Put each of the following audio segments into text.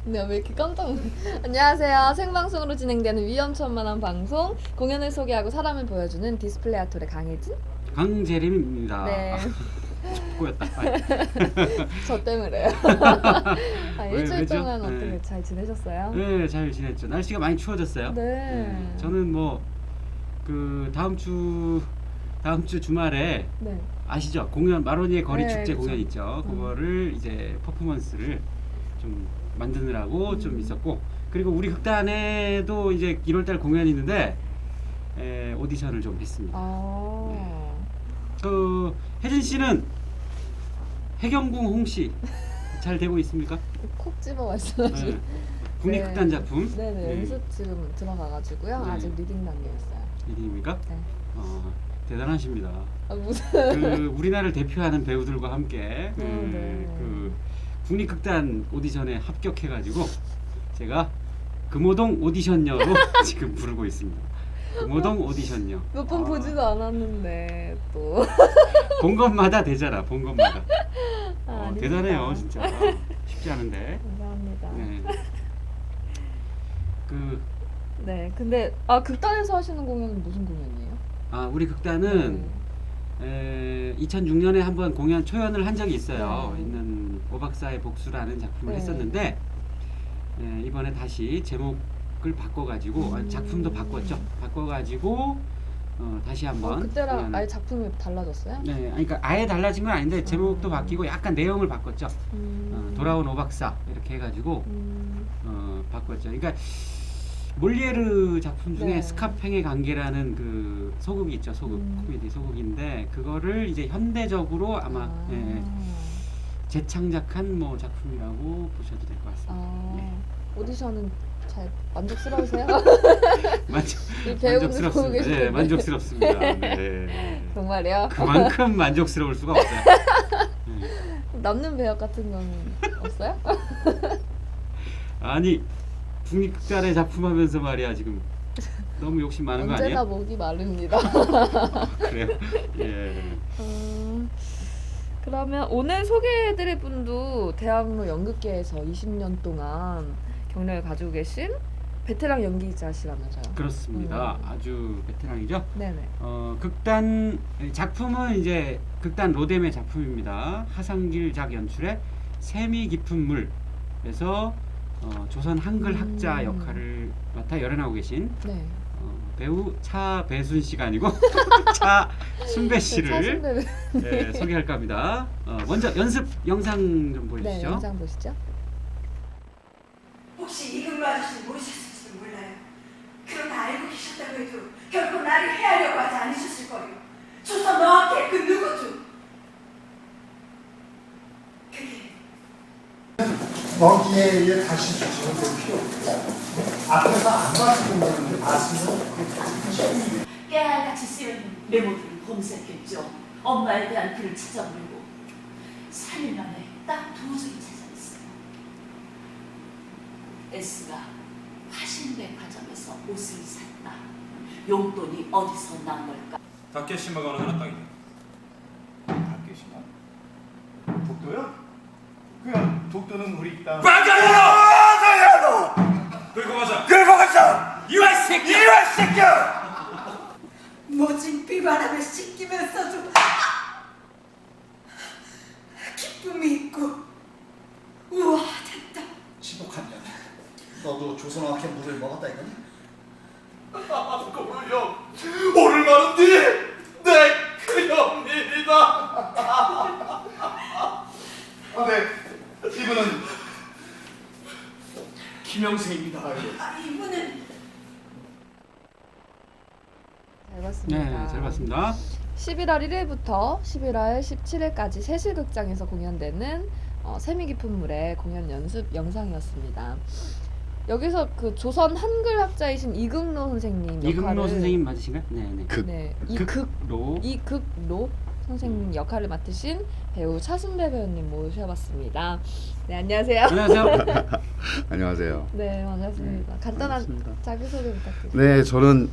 네, 왜 이렇게 깜짝 놀 안녕하세요. 생방송으로 진행되는 위험천만한 방송, 공연을 소개하고 사람을 보여주는 디스플레이 아톨의 강혜진? 강재림입니다. 네. 꼬였다. 저 때문에요. 일주일 왜죠? 동안 어떻게 네. 잘 지내셨어요? 네, 잘 지냈죠. 날씨가 많이 추워졌어요. 네. 저는 뭐 그 다음 주 주말에 네. 아시죠? 공연 마로니에 거리 네, 축제 그쵸. 공연 있죠. 그거를 이제 퍼포먼스를 좀 만드느라고 좀 있었고, 그리고 우리 극단에도 이제 1월달 공연이 있는데 오디션을 좀 했습니다. 아. 그 혜진 씨는 해경궁 홍씨 잘 되고 있습니까? 콕 집어 말씀하시네. 네. 국립극단 작품. 네네, 네. 연습 지금 들어가가지고요. 네. 아직 리딩 단계였어요. 일입니까? 네. 대단하십니다. 무슨. 그 우리나라를 대표하는 배우들과 함께 네. 그 국립극단 오디션에 합격해가지고 제가 금호동 오디션녀로 지금 부르고 있습니다. 금호동 오디션녀. 몇 번 보지도 않았는데 또. 본 것마다 되잖아. 본 것마다. 아닙니다. 대단해요, 진짜. 쉽지 않은데. 감사합니다. 네. 네, 근데 극단에서 하시는 공연은 무슨 공연이에요? 우리 극단은 2006년에 한번 공연 초연을 한 적이 있어요. 네. 있는 오박사의 복수라는 작품을 네. 했었는데 이번에 다시 제목을 바꿔가지고 작품도 바꿨죠. 바꿔가지고 다시 한번 그때랑 공연을- 아예 작품이 달라졌어요? 네, 그러니까 아예 달라진 건 아닌데 제목도 바뀌고 약간 내용을 바꿨죠. 돌아온 오박사 이렇게 해가지고 바꿨죠. 그러니까 몰리에르 작품 중에 네. 스카팽의 관계라는 그 소극이 있죠. 소극 코미디 소극인데 그거를 이제 현대적으로 아마 재창작한 뭐 작품이라고 보셔도 될 것 같습니다. 네. 오디션은 잘 만족스러우세요? 이 배우분들 보고 만족스럽습니다. 계실 네, 텐데. 만족스럽습니다. 네. 정말요? 그만큼 만족스러울 수가 없어요. 네. 남는 배역 같은 건 없어요? 아니 국립극단의 작품 하면서 말이야 지금 너무 욕심 많은 거 언제나 아니에요? 목이 마릅니다. 그래요? 예. 그러면 오늘 소개해드릴 분도 대학로 연극계에서 20년 동안 경력을 가지고 계신 베테랑 연기자시라면서요? 그렇습니다. 아주 베테랑이죠. 네네. 극단 작품은 이제 극단 로뎀의 작품입니다. 하상길 작 연출의 샘이 깊은 물에서 조선 한글 학자 역할을 맡아 열연하고 계신 네. 배우 차배순 씨가 아니고 차순배 씨를 네, 소개할까 합니다. 먼저 연습 영상 좀 보여주시죠. 네, 영상 보시죠. 혹시 이금루 아저씨 모르셨을지도 몰라요. 그러나 알고 계셨다고 해도 결코 나를 해하려고 하지 않으셨을 거예요. 조선 너한테 그 누구도. 그게 거기에 의해 다시 주시면 될 필요 없고 앞에서 안 봤으면 모르는데 봤으면 깨알같이 쓰여있는 메모들을 검색했죠. 엄마에 대한 글을 찾아보려고 3일 만에 딱 2줄을 찾아냈어요. S가 화신백화점에서 옷을 샀다. 용돈이 어디서 난 걸까? 다케시마가 어느 나라 땅이냐? 바뀌시나? 독도요? 그냥 독도는 우리 땅. 빠가야로! 끌고 가자! 끌고 가자! 이와 새끼야! 이와 새끼야! 모진 비바람에 씻기면서도 기쁨이 있고 우아했다. 지독한 년. 너도 조선왕께 물을 먹었다 이거니? 그거요. 오를 마는디 내 그녀입니다. 네. 이분은 김영세입니다. 이분은 잘 봤습니다. 네, 잘 봤습니다. 11월 1일부터 11월 17일까지 세실극장에서 공연되는 샘이 깊은 물의 공연 연습 영상이었습니다. 여기서 그 조선 한글 학자이신 이극로 선생님 역할을 이금로 선생님 맞으신가요? 네. 네, 극로 이극로 선생님 역할을 맡으신 배우 차순배 배우님 모셔봤습니다. 네, 안녕하세요. 안녕하세요. 안녕하세요. 네, 반갑습니다. 간단한 반갑습니다. 자기소개 부탁드립니다. 네, 저는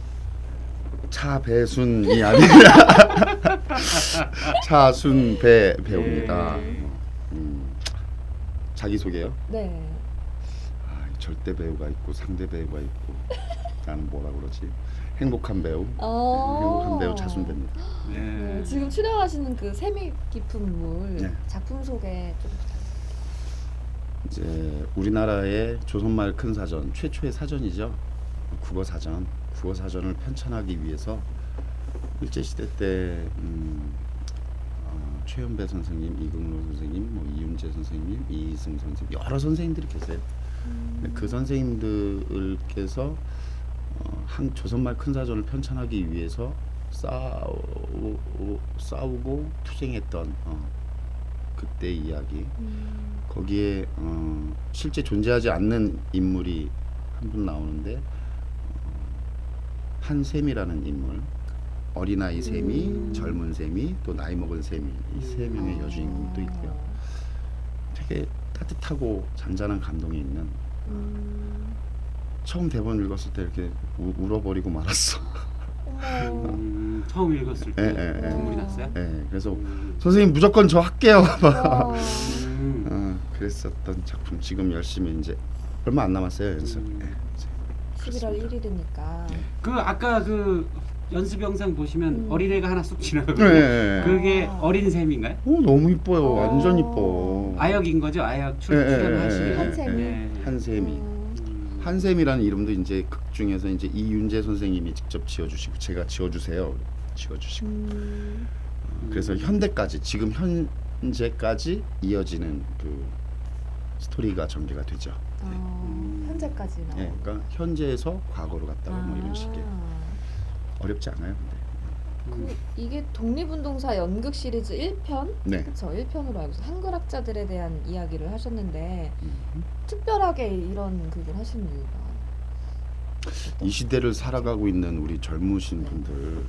차배순이 아니라 차순배 배우입니다. 자기 소개요? 네. 절대 배우가 있고 상대 배우가 있고 나는 뭐라 그러지? 행복한 배우. 행복한 배우 차순배입니다. 네, 네. 지금 출연하시는 그 세미 깊은 물 네. 작품 소개 좀 부탁드립니다. 이제 우리나라의 조선말 큰 사전 최초의 사전이죠. 국어 사전을 편찬하기 위해서 일제 시대 때 최연배 선생님, 이극로 선생님, 뭐 이윤재 선생님, 이희승 선생님 여러 선생님들이 계세요. 근데 그 선생님들께서 조선말 큰 사전을 편찬하기 위해서 싸우고 투쟁했던 그때 이야기. 거기에 실제 존재하지 않는 인물이 한 분 나오는데 한샘이라는 인물, 어린아이 샘이, 젊은 샘이, 또 나이 먹은 샘이, 이 세 명의 여주인공도 있고요. 되게 따뜻하고 잔잔한 감동이 있는. 처음 대본 읽었을 때 이렇게 울어버리고 말았어. 처음 읽었을 때 눈물이 났어요? 네, 그래서 선생님 무조건 저 할게요. 와. 그랬었던 작품. 지금 열심히 이제 얼마 안 남았어요 연습. 네, 이제 11월 1일이니까. 그 아까 그 연습 영상 보시면 어린애가 하나 쑥 지나가고 네. 그게 어린 셈인가요? 오 너무 이뻐요. 완전 이뻐. 아역인 거죠? 아역 예, 예, 출연하시는 예, 한샘이. 네. 한샘이. 한샘이라는 이름도 이제 극 중에서 이제 이윤재 선생님이 직접 지어주시고 제가 지어주세요. 지어주시고. 그래서 현대까지 지금 현재까지 이어지는 그 스토리가 전개가 되죠. 현재까지 나온. 예, 그러니까 현재에서 과거로 갔다가 뭐 이런 식의. 어렵지 않아요, 근데. 이게 독립운동사 연극 시리즈 1편? 네. 그쵸, 1편으로 알고 있어요. 한글 학자들에 대한 이야기를 하셨는데 특별하게 이런 극을 하신 이유가? 이 시대를 살아가고 있는 우리 젊으신 분들,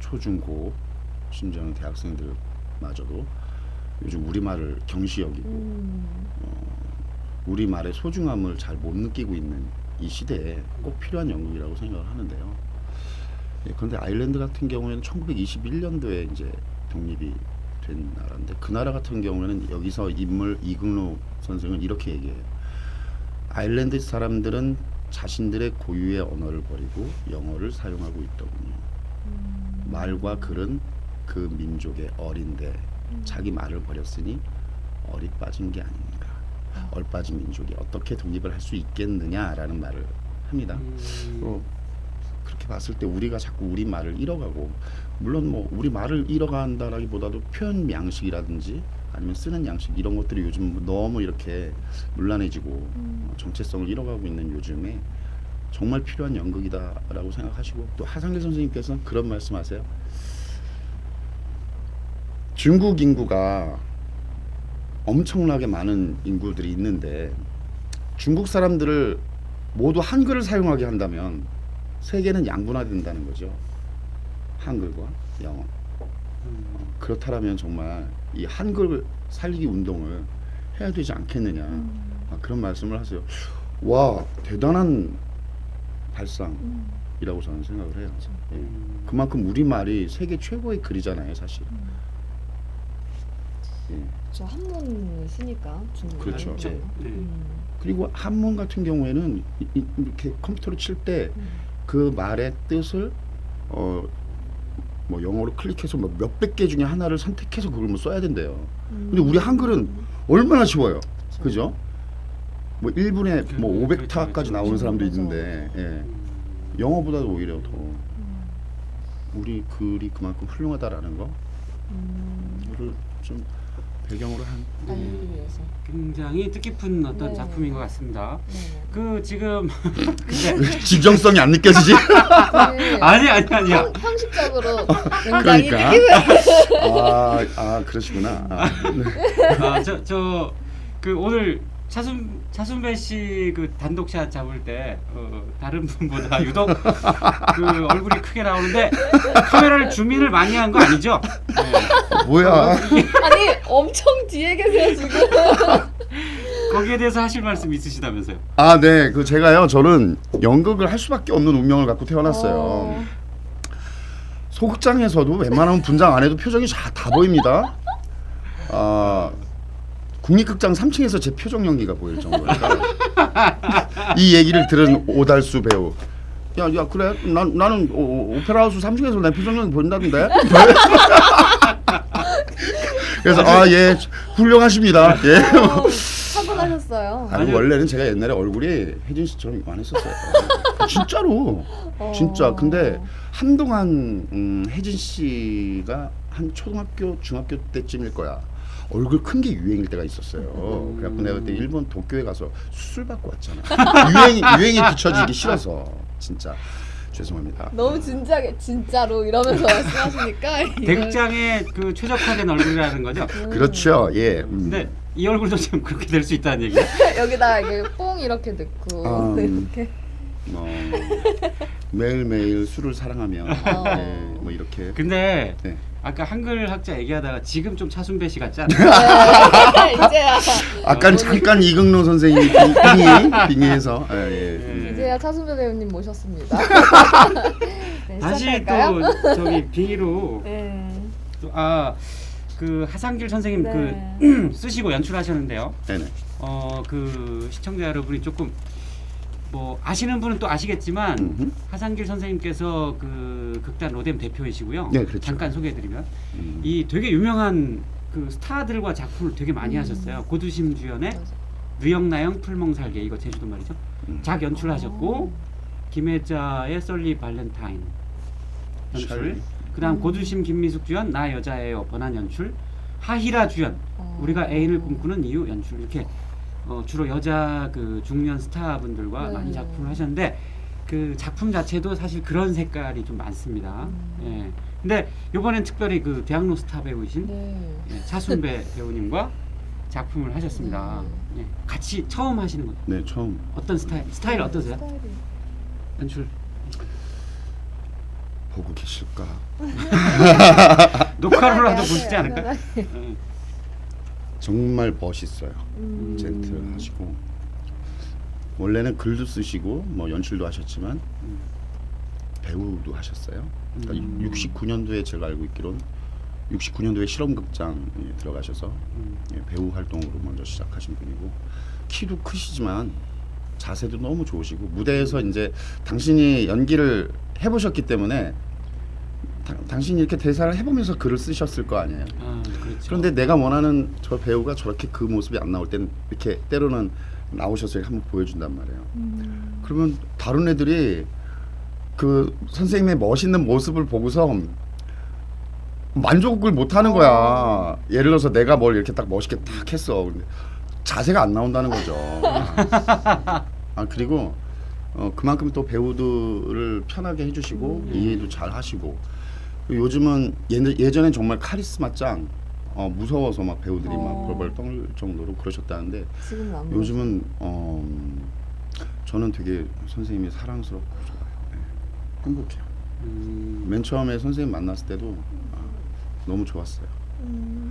초중고, 심지어는 대학생들마저도 요즘 우리말을 경시 여기고 우리말의 소중함을 잘 못 느끼고 있는 이 시대에 꼭 필요한 연극이라고 생각을 하는데요. 예, 그런데 아일랜드 같은 경우에는 1921년도에 이제 독립이 된 나라인데 그 나라 같은 경우에는 여기서 인물 이극로 선생은 이렇게 얘기해요. 아일랜드 사람들은 자신들의 고유의 언어를 버리고 영어를 사용하고 있더군요. 말과 글은 그 민족의 어린데 자기 말을 버렸으니 얼이 빠진 게 아닌가. 얼빠진 민족이 어떻게 독립을 할 수 있겠느냐라는 말을 합니다. 그렇게 봤을 때 우리가 자꾸 우리 말을 잃어가고, 물론 뭐 우리 말을 잃어간다라기보다도 표현 양식이라든지 아니면 쓰는 양식 이런 것들이 요즘 너무 이렇게 문란해지고 정체성을 잃어가고 있는 요즘에 정말 필요한 연극이다라고 생각하시고, 또 하상길 선생님께서는 그런 말씀하세요. 중국 인구가 엄청나게 많은 인구들이 있는데 중국 사람들을 모두 한글을 사용하게 한다면 세계는 양분화된다는 거죠. 한글과 영어. 그렇다면 정말 이 한글 살리기 운동을 해야 되지 않겠느냐. 그런 말씀을 하세요. 와, 대단한 발상이라고 저는 생각을 해요. 예. 그만큼 우리말이 세계 최고의 글이잖아요, 사실. 예. 저 한문을 쓰니까 중국 그렇죠. 말이죠. 네. 그리고 한문 같은 경우에는 이렇게 컴퓨터로 칠 때 그 말의 뜻을 뭐 영어로 클릭해서 뭐 몇백 개 중에 하나를 선택해서 그걸 뭐 써야 된대요. 근데 우리 한글은 얼마나 쉬워요. 그죠? 뭐 1분에 뭐 500타까지 나오는 사람도 있는데 예. 영어보다도 오히려 더 우리 글이 그만큼 훌륭하다라는 거를 좀 배경으로 알리기 위해서. 굉장히 뜻깊은 어떤 네. 작품인 것 같습니다. 네네. 그 지금 근데 진정성이 안 느껴지지? 네. 아니야. 형식적으로 굉장히 그러니까 그러시구나. 저 그 오늘 차순배 씨 그 단독샷 잡을 때 다른 분보다 유독 그 얼굴이 크게 나오는데 카메라를 줌인을 많이 한 거 아니죠? 네. 뭐야? 아니 엄청 뒤에 계세요 지금. 거기에 대해서 하실 말씀 있으시다면서요? 네. 그 제가요. 저는 연극을 할 수밖에 없는 운명을 갖고 태어났어요. 소극장에서도 웬만하면 분장 안 해도 표정이 다 보입니다. 국립극장 3층에서 제 표정 연기가 보일 정도니까 이 얘기를 들은 오달수 배우 야 그래 나는 오페라 하우스 3층에서 내 표정 연기 보인다던데 그래서 아 예 훌륭하십니다 예. 타고나셨어요. 아니 원래는 제가 옛날에 얼굴이 혜진 씨처럼 이만했었어요. 진짜로. 진짜. 근데 한동안 혜진 씨가 한 초등학교 중학교 때쯤일 거야. 얼굴 큰 게 유행일 때가 있었어요. 그래갖고 내가 그때 일본 도쿄에 가서 수술 받고 왔잖아. 유행이 뒤처지기 싫어서 진짜 죄송합니다. 너무 진지하게 진짜로 이러면서 말씀하시니까 대극장에 그 최적화된 얼굴이라는 거죠. 그렇죠. 예. 근데 이 얼굴도 지금 그렇게 될 수 있다는 얘기예요. 여기다 이게 뽕 이렇게 넣고 이렇게 매일매일 술을 사랑하며 네, 뭐 이렇게. 근데 네. 아까 한글 학자 얘기하다가 지금 좀 차순배 씨 같지 않아요? 이제야 아까 잠깐 이극노 선생님이 빙의해서 예. 이제야 차순배 배우님 모셨습니다. 네, 다시 시작할까요? 또 저기 빙의로 네. 그 하상길 선생님 네. 그 쓰시고 연출하셨는데요. 네네. 그 시청자 여러분이 조금 뭐 아시는 분은 또 아시겠지만 하상길 선생님께서 그 극단 로뎀 대표이시고요. 네, 그렇죠. 잠깐 소개해드리면 이 되게 유명한 그 스타들과 작품을 되게 많이 하셨어요. 고두심 주연의 누영나영 풀멍살개 이거 제주도 말이죠. 작 연출하셨고 김혜자의 썰리 발렌타인 연출. 그다음 고두심 김미숙 주연 나 여자예요 번안 연출. 하희라 주연 우리가 애인을 꿈꾸는 이유 연출 이렇게. 주로 여자 그 중년 스타분들과 많이 작품을 하셨는데 그 작품 자체도 사실 그런 색깔이 좀 많습니다. 예. 근데 이번엔 특별히 그 대학로 스타 배우이신 예, 차순배 배우님과 작품을 하셨습니다. 예. 같이 처음 하시는 거. 네 처음. 어떤 스타일 어떠세요? 스타일이. 연출 보고 계실까? 녹화로라도 보시지 않을까? 정말 멋있어요. 젠틀하시고 원래는 글도 쓰시고 뭐 연출도 하셨지만 배우도 하셨어요. 그러니까 69년도에 제가 알고 있기로는 69년도에 실험극장에 들어가셔서 예, 배우 활동으로 먼저 시작하신 분이고 키도 크시지만 자세도 너무 좋으시고 무대에서 이제 당신이 연기를 해보셨기 때문에 당신이 이렇게 대사를 해보면서 글을 쓰셨을 거 아니에요. 그렇죠. 그런데 내가 원하는 저 배우가 저렇게 그 모습이 안 나올 때는 이렇게 때로는 나오셔서 한번 보여준단 말이에요. 그러면 다른 애들이 그 선생님의 멋있는 모습을 보고서 만족을 못 하는 거야. 예를 들어서 내가 뭘 이렇게 딱 멋있게 딱 했어. 근데 자세가 안 나온다는 거죠. 그리고 그만큼 또 배우들을 편하게 해주시고 이해도 잘 하시고 요즘은 예전엔 정말 카리스마 짱 무서워서 막 배우들이 막 벌벌 떨 정도로 그러셨다는데 요즘은 저는 되게 선생님이 사랑스럽고 좋아요. 네. 행복해요. 맨 처음에 선생님 만났을 때도 너무 좋았어요.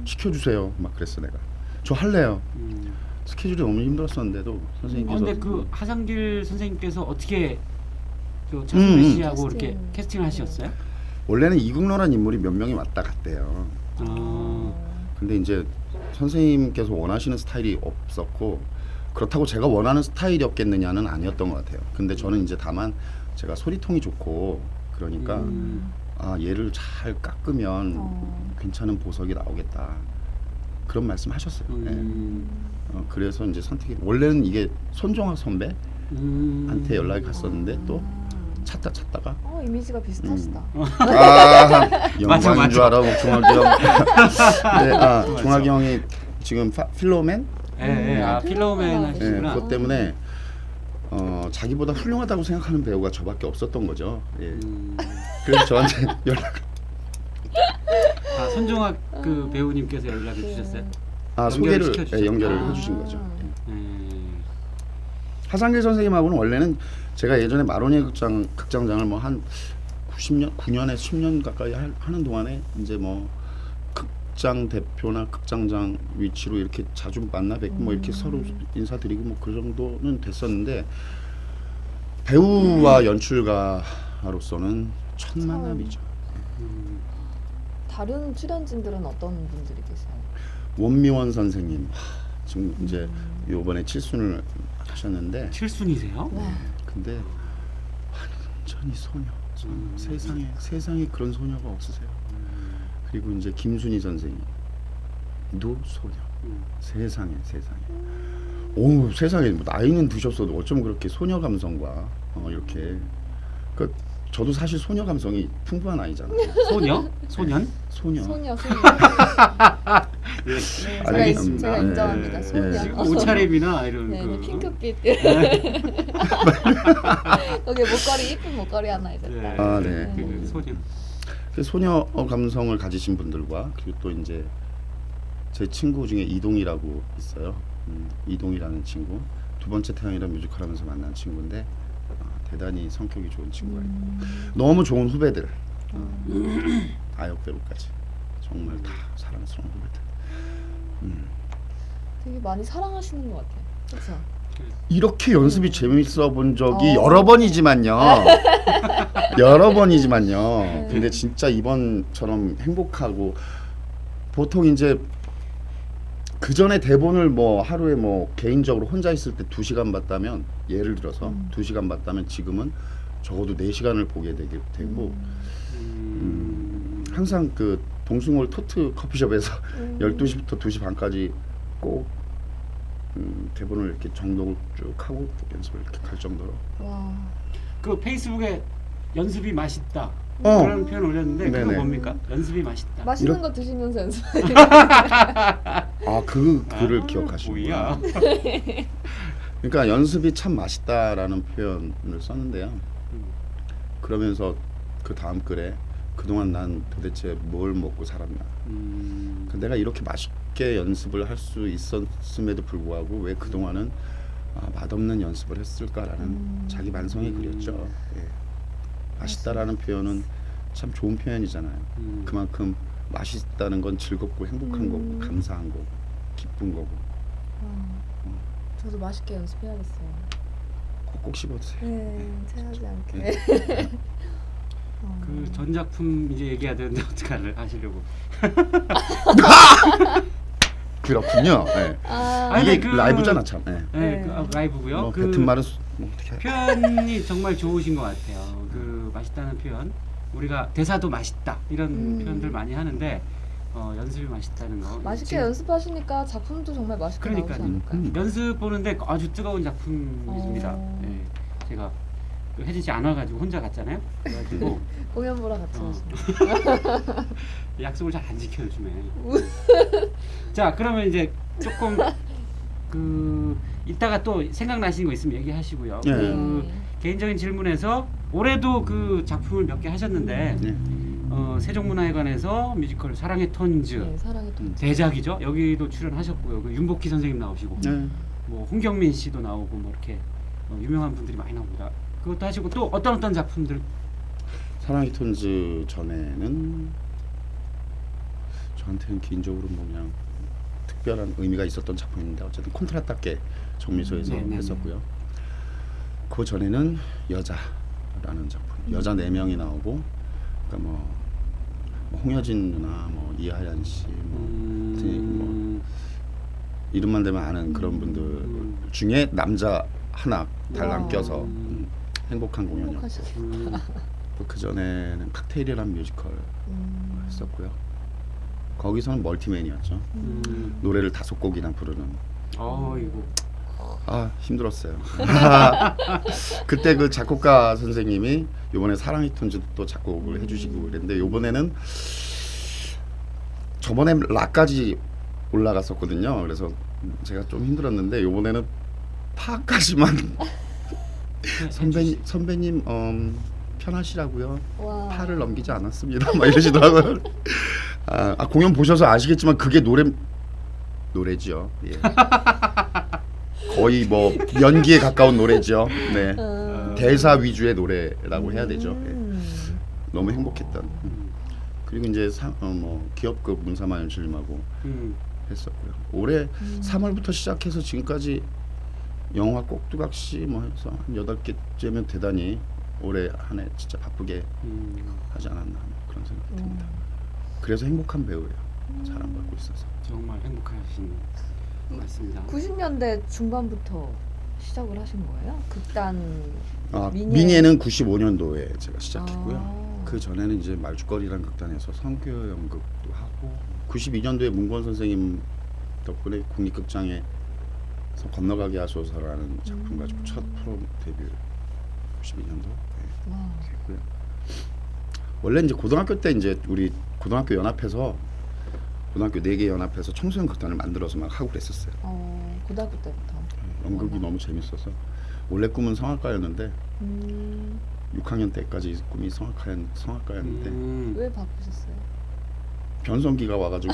시켜주세요 막 그랬어 내가. 저 할래요. 스케줄이 너무 힘들었었는데도 선생님께서 근데 그 하상길 선생님께서 어떻게 그 차순배 씨하고 이렇게 캐스팅을 하셨어요? 원래는 이국노란 인물이 몇 명이 왔다 갔대요. 근데 이제 선생님께서 원하시는 스타일이 없었고 그렇다고 제가 원하는 스타일이었겠느냐는 아니었던 것 같아요. 근데 저는 이제 다만 제가 소리통이 좋고 그러니까 얘를 잘 깎으면 괜찮은 보석이 나오겠다 그런 말씀 하셨어요. 네. 그래서 이제 선택이 원래는 이게 손종학 선배한테 연락이 갔었는데 또 찾다가 이미지가 비슷하시다. 영광인 줄 알아 종학이 형. 네, 종학이 형이 지금 필로맨? 필로맨 하시구나. 그것 때문에 자기보다 훌륭하다고 생각하는 배우가 저밖에 없었던 거죠. 예. 그래서 저한테 연락. 손종학 그 배우님께서 연락을 주셨어요? 소개를 시켜주셨죠? 연결을 해주신 거죠. 하상길 선생님하고는 원래는 제가 예전에 마로니에 극장장을 뭐 한 9년에 10년 가까이 하는 동안에 이제 뭐 극장 대표나 극장장 위치로 이렇게 자주 만나 뵙고 뭐 이렇게 서로 인사드리고 뭐 그 정도는 됐었는데 배우와 연출가로서는 첫 만남이죠. 다른 출연진들은 어떤 분들이 계세요? 원미원 선생님 지금 이제 요번에 7순을 하셨는데 칠순이세요? 와. 근데 완전히 소녀. 세상에 그런 소녀가 없으세요. 그리고 이제 김순희 선생님도 소녀. 세상에. 오, 세상에 뭐 나이는 드셨어도 어쩜 그렇게 소녀 감성과 이렇게 그 저도 사실 소녀 감성이 풍부한 아이잖아요. 소녀? 소년? 소녀. 소녀. 네. 알겠습니다. 제가 인정합니다. 예. 소녀. 지금 옷차림이나 이런 네, 그 핑크빛. 여기 목걸이 이쁜 목걸이 하나 있었다. 아, 네. 그 소녀. 그 소녀 감성을 가지신 분들과 그리고 또 이제 제 친구 중에 이동이라고 있어요. 이동이라는 친구. 두 번째 태양이라는 뮤지컬 하면서 만난 친구인데 대단히 성격이 좋은 친구가 있고 너무 좋은 후배들. 아역 배우까지 정말 다 사랑스러운 후배들. 되게 많이 사랑하시는 것 같아요. 그렇죠? 이렇게 연습이 재밌어 본 적이 어. 여러 번이지만요. 근데 진짜 이번처럼 행복하고 보통 이제 그 전에 대본을 뭐 하루에 뭐 개인적으로 혼자 있을 때 2시간 봤다면 예를 들어서 2시간 봤다면 지금은 적어도 4시간을 보게 되고 항상 그 동숭홀 토트 커피숍에서 12시부터 2시 반까지 꼭 대본을 이렇게 정독을 쭉 하고 연습을 이렇게 갈 정도로. 와. 그 페이스북에 연습이 맛있다 어. 그런 표현 올렸는데 그거 네네. 뭡니까? 연습이 맛있다. 맛있는 거 드시면서 연습. 아, 그 글을 기억하시는구나. 뭐야? 그러니까 연습이 참 맛있다라는 표현을 썼는데요. 그러면서 그 다음 글에 그동안 난 도대체 뭘 먹고 살았나. 내가 이렇게 맛있게 연습을 할 수 있었음에도 불구하고 왜 그동안은 맛없는 연습을 했을까라는 자기 반성이 그렸죠. 예. 맛있다라는 표현은 참 좋은 표현이잖아요. 그만큼 맛있다는 건 즐겁고 행복한 거고 감사한 거고 기쁜 거고. 저도 맛있게 연습해야겠어요. 꼭꼭 씹어 드세요. 네, 체하지 않게. 네. 그 전 작품 이제 얘기해야 되는데 어떻게 하시려고? 그렇군요. 네. 아, 이게 그- 라이브잖아 참. 네. 네, 네. 그 라이브고요. 뭐 그 뱉은 말은 뭐 어떻게 해. 표현이 정말 좋으신 것 같아요. 그 맛있다는 표현, 우리가 대사도 맛있다 이런 표현들 많이 하는데 연습이 맛있다는 거. 맛있게 지금 연습하시니까 작품도 정말 맛있게 나오지 그러니까요. 않을까요? 연습 보는데 아주 뜨거운 작품입니다. 예, 제가 그 혜진 씨 안 와가지고 혼자 갔잖아요. 그래가지고 공연 보러 같이 어. 오시네요. 약속을 잘 안 지켜 요즘에. 자, 그러면 이제 조금 그 이따가 또 생각나시는 거 있으면 얘기하시고요. 네. 그 개인적인 질문에서 올해도 그 작품을 몇 개 하셨는데 네. 세종문화회관에서 뮤지컬 사랑의 톤즈 네, 사랑의 돈. 대작이죠. 여기도 출연하셨고요. 그 윤복희 선생님 나오시고 네. 뭐 홍경민 씨도 나오고 뭐 이렇게 유명한 분들이 많이 나옵니다. 그것도 하시고 또 어떤 작품들? 사랑의 톤즈 전에는 저한테는 개인적으로 뭐 그냥 특별한 의미가 있었던 작품인데 어쨌든 콘트라타케 정미소에서 네네네. 했었고요. 그 전에는 여자라는 작품, 여자 4명이 나오고, 그러니까 뭐 홍여진 누나, 뭐 이하연 씨, 뭐 이름만 대면 아는 그런 분들 중에 남자 하나 달랑 와. 껴서 행복한 공연이었고, 행복하시겠다. 또 그 전에는 칵테일이라는 뮤지컬 했었고요. 거기서는 멀티맨이었죠. 노래를 5곡이나 부르는. 이거 아, 힘들었어요. 그때 그 작곡가 선생님이 요번에 사랑의 톤즈도 또 작곡을 해주시고 그랬는데 요번에는 저번에 락까지 올라갔었거든요. 그래서 제가 좀 힘들었는데 요번에는 파까지만 선배님 편하시라고요. 와. 파를 넘기지 않았습니다. 막 이러시더라고요. 공연 보셔서 아시겠지만 그게 노래죠. 예. 거의 뭐 연기에 가까운 노래죠. 네. 대사 위주의 노래라고 해야 되죠. 예. 너무 행복했던. 그리고 이제 뭐 기업급 문사마 연출님하고 했었고요. 올해 3월부터 시작해서 지금까지 영화 꼭두각시 뭐 해서 한 8개째면 대단히 올해 한 해 진짜 바쁘게 하지 않았나 그런 생각이 듭니다. 그래서 행복한 배우예요. 사랑받고 있어서. 정말 행복하신 맞습니다. 90년대 중반부터 시작을 하신 거예요? 극단 아, 미니에- 미니에는 95년도에 제가 시작했고요. 아. 그 전에는 이제 말죽거리란 극단에서 성교 연극도 하고 92년도에 문권 선생님 덕분에 국립극장에서 건너가기 하소서라는 작품 가지고 첫 프로 데뷔 92년도 와. 했고요. 원래 이제 고등학교 때 이제 우리 고등학교 연합해서 고등학교 4개 연합해서 청소년 극단을 만들어서 막 하고 그랬었어요. 고등학교 때부터. 연극이 너무 재밌어서 원래 꿈은 성악가였는데 음, 6학년 때까지 꿈이 성악가였는데 왜 바꾸셨어요? 변성기가 와가지고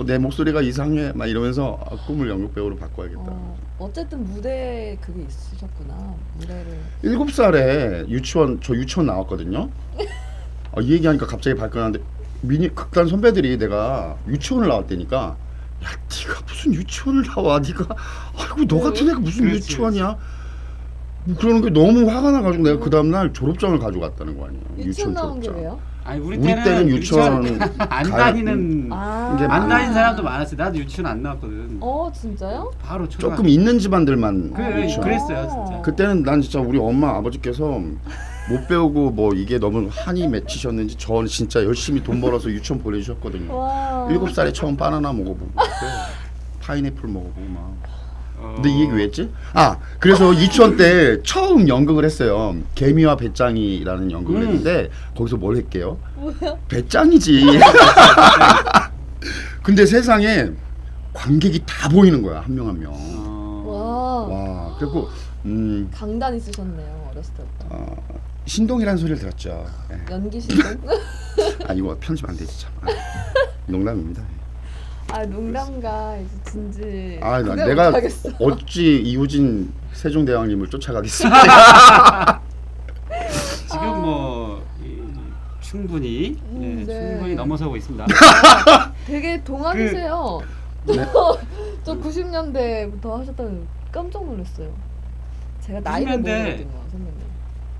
내 목소리가 이상해 막 이러면서 꿈을 연극 배우로 바꿔야겠다. 어쨌든 무대 그게 있으셨구나. 무대를. 7살에 저 유치원 나왔거든요. 이 얘기하니까 갑자기 발끈하는데 미니 극단 선배들이 내가 유치원을 나왔다니까 야 네가 무슨 유치원을 나와 네가 아이고 너 같은 애가 무슨 그렇지, 유치원이야 뭐 그러는 게 너무 화가 나가지고 내가 그 다음날 졸업장을 가져갔다는 거 아니에요. 유치원 나온 게 졸업장. 왜요? 아니 우리 때는 유치원 안 다니는 이게 안 다니는 사람도 많았어요. 나도 유치원 안 나왔거든. 진짜요? 바로 초등학교. 조금 있는 집안들만 그래, 유치원. 그랬어요, 진짜. 그때는 난 진짜 우리 엄마 아버지께서 못 배우고 뭐 이게 너무 한이 맺히셨는지 저 진짜 열심히 돈 벌어서 유치원 보내주셨거든요. 와. 7살에 처음 바나나 먹어보고 파인애플 먹어보고 막. 근데 이 얘기 왜 했지? 그래서 유치원 때 처음 연극을 했어요. 개미와 배짱이라는 연극을 했는데 거기서 뭘 했게요? 뭐야? 배짱이지. 근데 세상에 관객이 다 보이는 거야 한 명 한 명. 와. 와, 그리고 강단 있으셨네요. 어렸을 때부터. 신동이라는 소리를 들었죠. 예. 연기 신동? 이거 편집 안 되지 참. 농담입니다. 농담과 이제 진지. 나 구별 내가 못하겠어. 어찌 이우진 세종대왕님을 쫓아가겠습니까? 지금 충분히 네. 충분히 넘어서고 있습니다. 되게 동안이세요. 네. 저 90년대부터 하셨다는 깜짝 놀랐어요. 제가 나이를 90년대. 모르거든요, 선배님.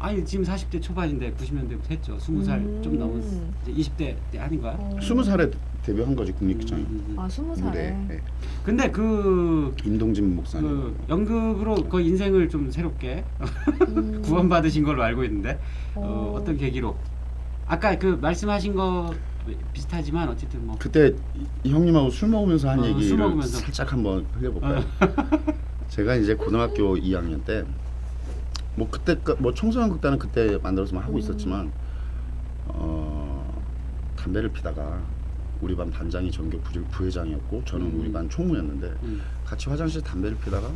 아니 지금 40대 초반인데 90년대부터 했죠. 20살 좀 넘은 이제 20대 때 아닌가? 20살에 데뷔한 거지 국립극장에. 20살에. 무대. 예. 근데 임동진 목사님. 그 연극으로 거의 인생을 좀 새롭게 구원받으신 걸로 알고 있는데 어떤 계기로? 아까 그 말씀하신 거 비슷하지만 어쨌든 뭐 그때 이 형님하고 술 먹으면서 한 술 얘기를 먹으면서. 살짝 한번 흘려볼까요? 제가 이제 고등학교 2학년 때 뭐 그때 뭐 청소년 극단은 그때 만들어서 하고 있었지만 담배를 피다가 우리 반 반장이 전교 부회장이었고 저는 우리 반 총무였는데 같이 화장실 담배를 피다가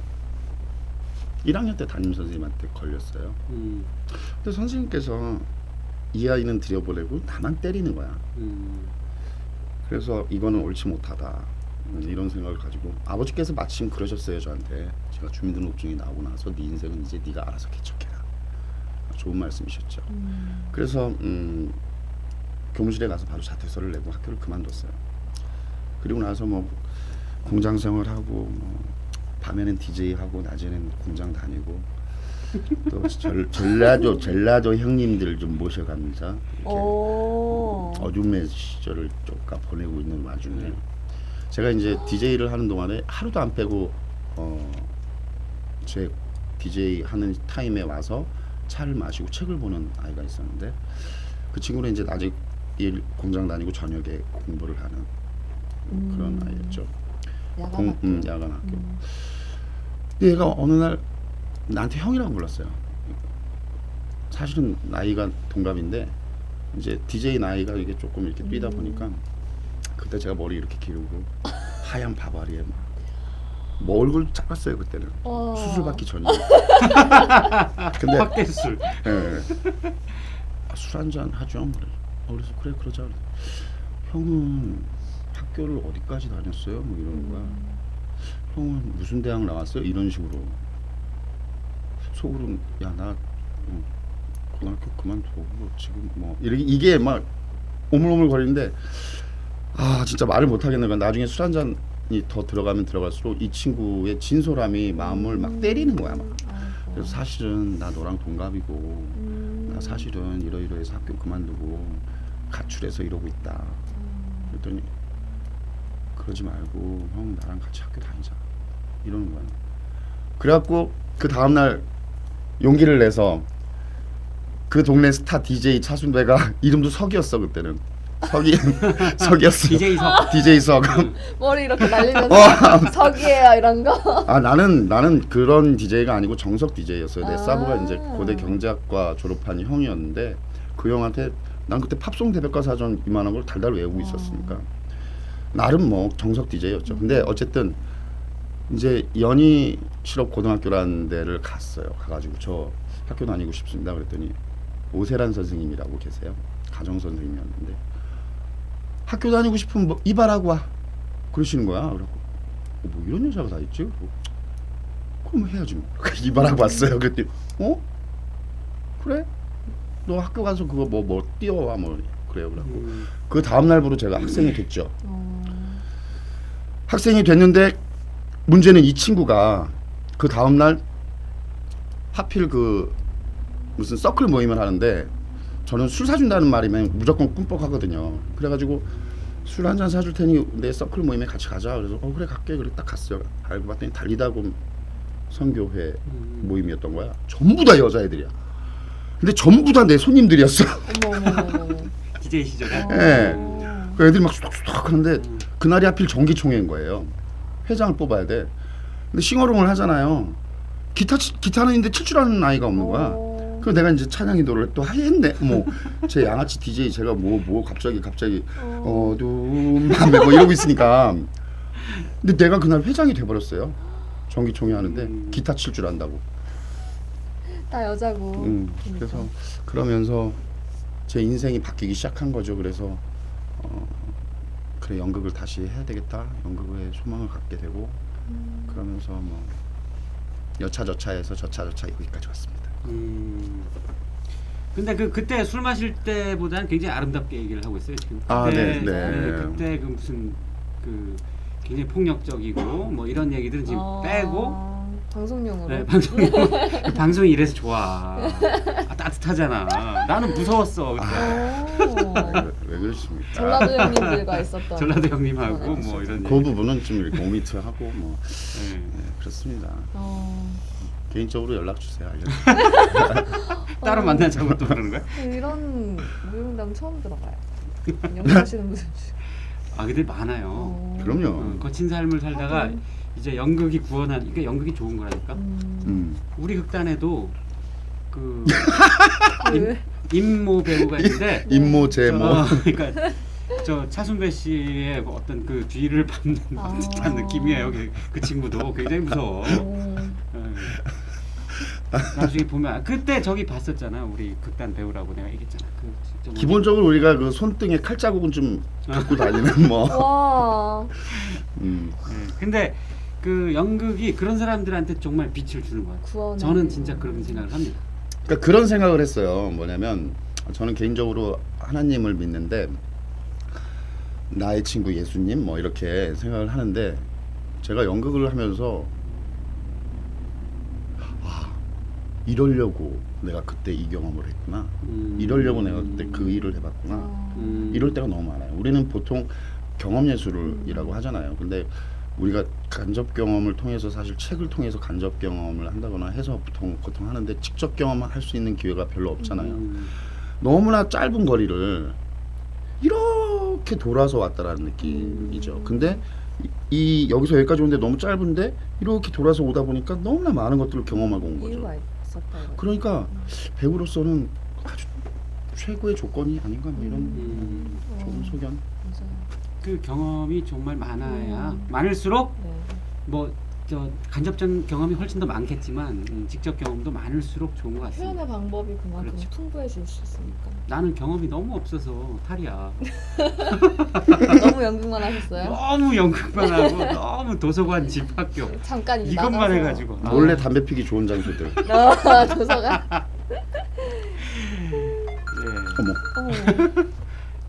1학년 때 담임 선생님한테 걸렸어요. 근데 선생님께서 이 아이는 들여보내고 나만 때리는 거야. 그래서 이거는 옳지 못하다 이런 생각을 가지고 아버지께서 마침 그러셨어요 저한테. 제가 주민등록증이 나오고 나서 네 인생은 이제 네가 알아서 개척해라. 좋은 말씀이셨죠. 그래서 교무실에 가서 바로 자퇴서를 내고 학교를 그만뒀어요. 그리고 나서 뭐 공장 생활하고 뭐 밤에는 DJ 하고 낮에는 공장 다니고 또 전라도 형님들 좀 모셔가면서 이렇게 어둠의 시절을 쭉 보내고 있는 와중에 제가 이제 DJ를 하는 동안에 하루도 안 빼고 제 DJ 하는 타임에 와서 차를 마시고 책을 보는 아이가 있었는데 그 친구는 이제 낮에 공장 다니고 저녁에 공부를 하는 그런 아이였죠. 야간 학교. 근데 얘가 어느 날 나한테 형이라고 불렀어요. 사실은 나이가 동갑인데 이제 DJ 나이가 이게 조금 이렇게 뛰다 보니까 그때 제가 머리 이렇게 기르고 하얀 바바리에 뭐 얼굴 작았어요 그때는. 수술 받기 전이에요. 근데 확대 수술. 술 한잔 하죠. 그래서 그래 그러자. 형은 학교를 어디까지 다녔어요? 뭐 이러는 거야. 형은 무슨 대학 나왔어요? 이런 식으로. 속으로는 나 고등학교 그만두고 지금 뭐 이게 막 오물오물 거리는데 진짜 말을 못 하겠는 거야. 나중에 술 한 잔이 더 들어가면 들어갈수록 이 친구의 진솔함이 마음을 막 때리는 거야 막. 그래서 사실은 나 너랑 동갑이고 나 사실은 이러이러해서 학교 그만두고 가출해서 이러고 있다. 그랬더니 그러지 말고 형 나랑 같이 학교 다니자 이러는 거야. 그래갖고 그 다음날 용기를 내서 그 동네 스타 DJ 차순배가 이름도 석이었어 그때는. 석이었어. DJ 석. 머리 이렇게 날리면서 석이에요 이런 거. 아 나는 그런 DJ가 아니고 정석 DJ였어요. 내 아. 사부가 이제 고대 경제학과 졸업한 형이었는데 그 형한테 난 그때 팝송 대백과 사전 이만한 걸 달달 외우고 있었으니까 나름 뭐 정석 DJ였죠. 근데 어쨌든 이제 연희 실업 고등학교라는 데를 갔어요. 가가지고 저 학교 다니고 싶습니다. 그랬더니 오세란 선생님이라고 계세요. 가정 선생님이었는데 학교 다니고 싶으면 뭐 이발하고 와 그러시는 거야. 그래갖고 뭐 이런 여자가 다 있지? 그럼 해야지 뭐. 이발하고 왔어요. 그랬더니 그래? 너 학교 가서 그거 뭐 띄워와 뭐 그래요. 그래갖고 그 다음 날부로 제가 학생이 됐죠. 학생이 됐는데 문제는 이 친구가 그 다음 날 하필 그 무슨 서클 모임을 하는데 저는 술 사준다는 말이면 무조건 꿈뻑하거든요. 그래가지고 술 한 잔 사줄 테니 내 서클 모임에 같이 가자. 그래서 그래 갈게. 그래 딱 갔어요. 알고 봤더니 달리다곰 선교회 모임이었던 거야. 전부 다 여자애들이야. 근데 전부 다 내 손님들이었어. 어머. DJ 시절에. 예. 그 애들이 막 수덕수덕 하는데 그날이 하필 정기총회인 거예요. 회장을 뽑아야 돼. 근데 싱어롱을 하잖아요. 기타는 있는데 칠 줄 아는 아이가 없는 거야. 그래서 내가 이제 찬양 인도를 또 했네. 뭐 제 양아치 DJ 제가 뭐 갑자기 어두운 밤에 뭐 이러고 있으니까. 근데 내가 그날 회장이 돼버렸어요. 정기총회 하는데 기타 칠 줄 안다고. 다 여자고. 그래서 그러면서 제 인생이 바뀌기 시작한 거죠. 그래서 그래 연극을 다시 해야 되겠다. 연극에 소망을 갖게 되고 그러면서 뭐 여차저차해서 저차저차 여기까지 왔습니다. 근데 그때 술 마실 때보다는 굉장히 아름답게 얘기를 하고 있어요 지금. 아, 그때, 네. 그때 그 무슨 그 굉장히 폭력적이고 뭐 이런 얘기들은 지금 빼고. 방송용으로. 네, 방송이 이래서 좋아. 따뜻하잖아. 나는 무서웠어 그때. 왜 그러십니까? 전라도 형님들과 있었던. 전라도 형님하고 뭐 이런. 그 부분은 좀 이렇게 오미트하고 뭐 네. 그렇습니다. 개인적으로 연락 주세요. 따로 만나자고 또 그러는 거야? 이런 무용담 처음 들어봐요. 연기하시는 분들 중에. 아 근데 많아요. 그럼요. 거친 삶을 살다가 이제 연극이 구원한, 그러니까 연극이 좋은 거라니까. 우리 극단에도 그 임모 배우가 있는데 임모 제모. 그러니까 저 차순배 씨의 어떤 그 뒤를 밟는 듯한 느낌이에요. 그 친구도 굉장히 무서워. 나중에 보면 그때 저기 봤었잖아. 우리 극단 배우라고 내가 얘기했잖아. 기본적으로 우리가 그 손등에 칼자국은 좀 갖고 다니는 뭐. 와. 근데 그 연극이 그런 사람들한테 정말 빛을 주는 것 같아요. 저는 진짜 그런 생각을 합니다. 그러니까 그런 생각을 했어요. 뭐냐면 저는 개인적으로 하나님을 믿는데 나의 친구 예수님 뭐 이렇게 생각을 하는데 제가 연극을 하면서 이러려고 내가 그때 이 경험을 했구나. 이러려고 내가 그때 그 일을 해봤구나. 이럴 때가 너무 많아요. 우리는 보통 경험 예술이라고 하잖아요. 근데 우리가 간접 경험을 통해서 사실 책을 통해서 간접 경험을 한다거나 해서 보통 하는데 직접 경험할 수 있는 기회가 별로 없잖아요. 너무나 짧은 거리를 이렇게 돌아서 왔다라는 느낌이죠. 근데 이 여기서 여기까지 오는데 너무 짧은데 이렇게 돌아서 오다 보니까 너무나 많은 것들을 경험하고 온 거죠. 이유가 있었다. 그러니까 배우로서는 아주 최고의 조건이 아닌가 뭐 이런 좋은 소견. 맞아요. 그 경험이 정말 많아야 많을수록 뭐 저 간접적 경험이 훨씬 더 많겠지만 직접 경험도 많을수록 좋은 것 같습니다. 표현의 방법이 그만큼 그렇죠. 풍부해질 수 있으니까. 나는 경험이 너무 없어서 탈이야. 너무 연극만 하셨어요? 너무 연극만 하고 너무 도서관 집 학교 잠깐 이제 이것만 나가서. 해가지고 몰래 담배 피기 좋은 장소들. 도서관. 어머.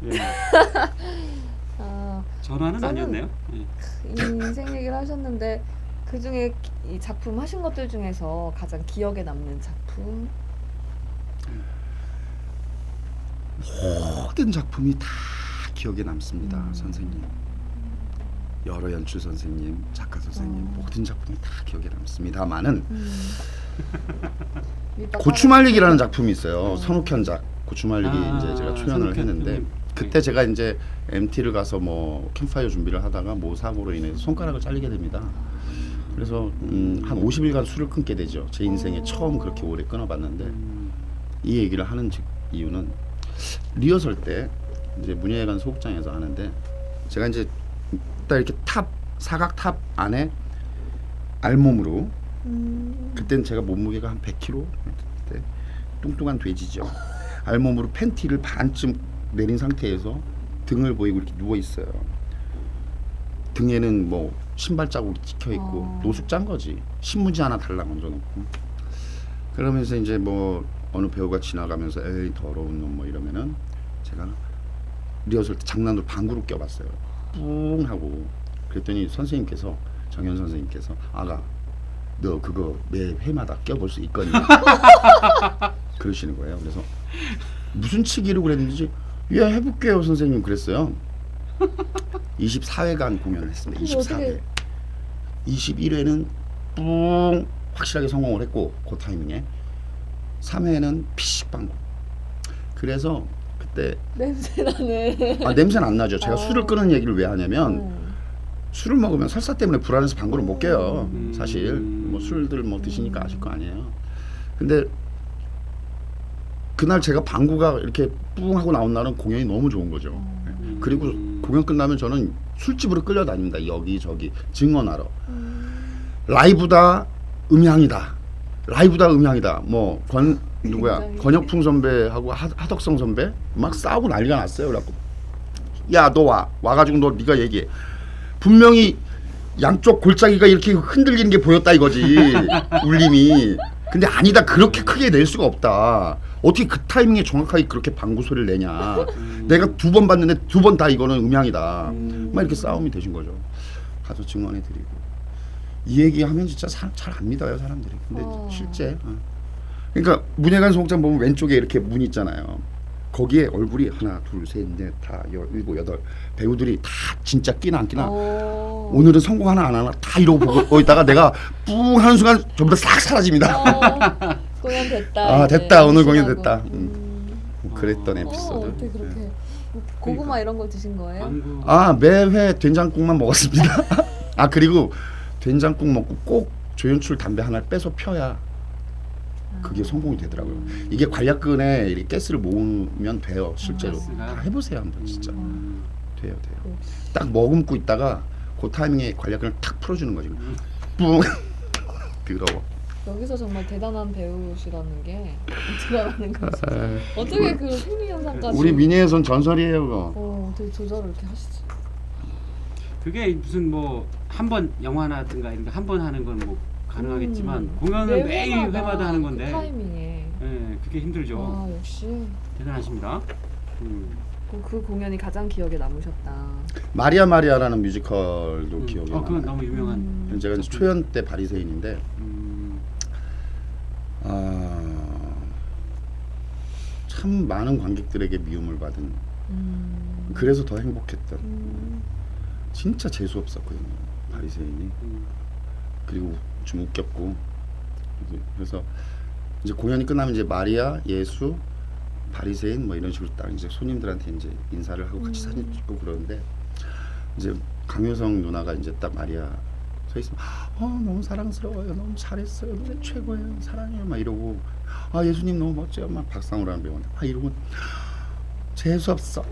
예. 전화는 저는 아니었네요. 인생 얘기를 하셨는데 그 중에 이 작품 하신 것들 중에서 가장 기억에 남는 작품. 모든 작품이 다 기억에 남습니다, 선생님. 여러 연출 선생님, 작가 선생님 모든 작품이 다 기억에 남습니다만은 고추말리기라는 작품이 있어요. 선욱현작 고추말리기 이제 제가 초연을 했는데 그때 제가 이제 MT를 가서 뭐 캠파이어 준비를 하다가 뭐 사고로 인해서 손가락을 잘리게 됩니다. 그래서 한 50일간 술을 끊게 되죠. 제 인생에 처음 그렇게 오래 끊어봤는데 이 얘기를 하는 이유는 리허설 때 이제 문예회관 소극장에서 하는데 제가 이제 딱 이렇게 사각 탑 안에 알몸으로 그때는 제가 몸무게가 한 100kg 그때 뚱뚱한 돼지죠. 알몸으로 팬티를 반쯤 내린 상태에서 등을 보이고 이렇게 누워 있어요. 등에는 뭐 신발 자국이 찍혀 있고 노숙 짠 거지. 신문지 하나 달랑 얹어놓고 그러면서 이제 뭐 어느 배우가 지나가면서 에이 더러운 놈 뭐 이러면은 제가 리허설 때 장난으로 방구를 껴봤어요. 뿡 하고 그랬더니 선생님께서 정현 선생님께서 아가 너 그거 매 회마다 껴볼 수 있거니 그러시는 거예요. 그래서 무슨 치기로 그랬는지 예 해볼게요 선생님 그랬어요. 24회간 공연을 했습니다. 24회 21회는 뿡 확실하게 성공을 했고 그 타이밍에 3회는 피식 방구. 그래서 그때 냄새나네. 냄새는 안 나죠. 제가 술을 끄는 얘기를 왜 하냐면 술을 먹으면 설사 때문에 불안해서 방구를 못 껴요. 사실 뭐 술들 뭐 드시니까 아실 거 아니에요. 근데 그날 제가 방구가 이렇게 뿡 하고 나온 날은 공연이 너무 좋은 거죠. 그리고 공연 끝나면 저는 술집으로 끌려다닙니다. 여기저기 증언하러. 라이브다 음향이다. 라이브다 음향이다. 뭐 누구야 권혁풍 선배하고 하덕성 선배 막 싸우고 난리가 났어요. 그래갖고 야 너 와가지고 너 네가 얘기해. 분명히 양쪽 골짜기가 이렇게 흔들리는 게 보였다 이거지. 울림이. 근데 아니다 그렇게 크게 낼 수가 없다. 어떻게 그 타이밍에 정확하게 그렇게 방구 소리를 내냐. 내가 2번 봤는데 2번 다 이거는 음향이다. 막 이렇게 싸움이 되신 거죠. 가서 증언해드리고 이 얘기하면 진짜 잘 안 믿어요 사람들이. 근데 실제 그러니까 문예관 소극장 보면 왼쪽에 이렇게 문 있잖아요. 거기에 얼굴이 하나 둘 셋 넷 다 일곱 여덟 배우들이 다 진짜 끼나 안 끼나 오늘은 성공하나 안 하나 다 이러고 보고 있다가 내가 뿡 하는 순간 전부 다 싹 사라집니다. 공연 됐다. 아 이제 됐다 오늘 공연 연출하고. 됐다. 그랬던 에피소드. 어떻게 그렇게 고구마 이런 거 드신 거예요? 방구. 매회 된장국만 먹었습니다. 그리고 된장국 먹고 꼭 조연출 담배 하나를 빼서 펴야 그게 성공이 되더라고요. 이게 관략근에 이렇게 가스를 모으면 돼요. 실제로 다 해보세요 한번 진짜. 돼요. 딱 머금고 있다가 그 타이밍에 관략근을 탁 풀어주는 거지. 뿡 더러워. 여기서 정말 대단한 배우시라는 게 드러나는 거죠. 어떻게 그 생리 현상까지? 우리 미니에선 전설이에요 그거. 어떻게 조절을 이렇게 하시지? 그게 무슨 뭐 한 번 영화나든가 이런 거 한 번 하는 건 뭐 가능하겠지만 공연은 매일 회마다 하는 건데 그 타이밍에. 예, 그게 힘들죠. 와 역시 대단하십니다. 그 공연이 가장 기억에 남으셨다. 마리아라는 뮤지컬도 기억이 나요. 그건 너무 유명한. 제가 이제 초연 때 바리새인인데 참 많은 관객들에게 미움을 받은 그래서 더 행복했던 진짜 재수 없었거든요 바리새인이. 그리고 좀 웃겼고 그래서 이제 공연이 끝나면 이제 마리아, 예수, 바리새인 뭐 이런 식으로 딱 이제 손님들한테 이제 인사를 하고 같이 사진 찍고 그러는데 이제 강효성 누나가 이제 딱 마리아 서 있으면 너무 사랑스러워요, 너무 잘했어요, 노래 최고예요, 사랑해요 막 이러고 예수님 너무 멋져요 막 박상우라는 배우한테 이러고 재수 없어.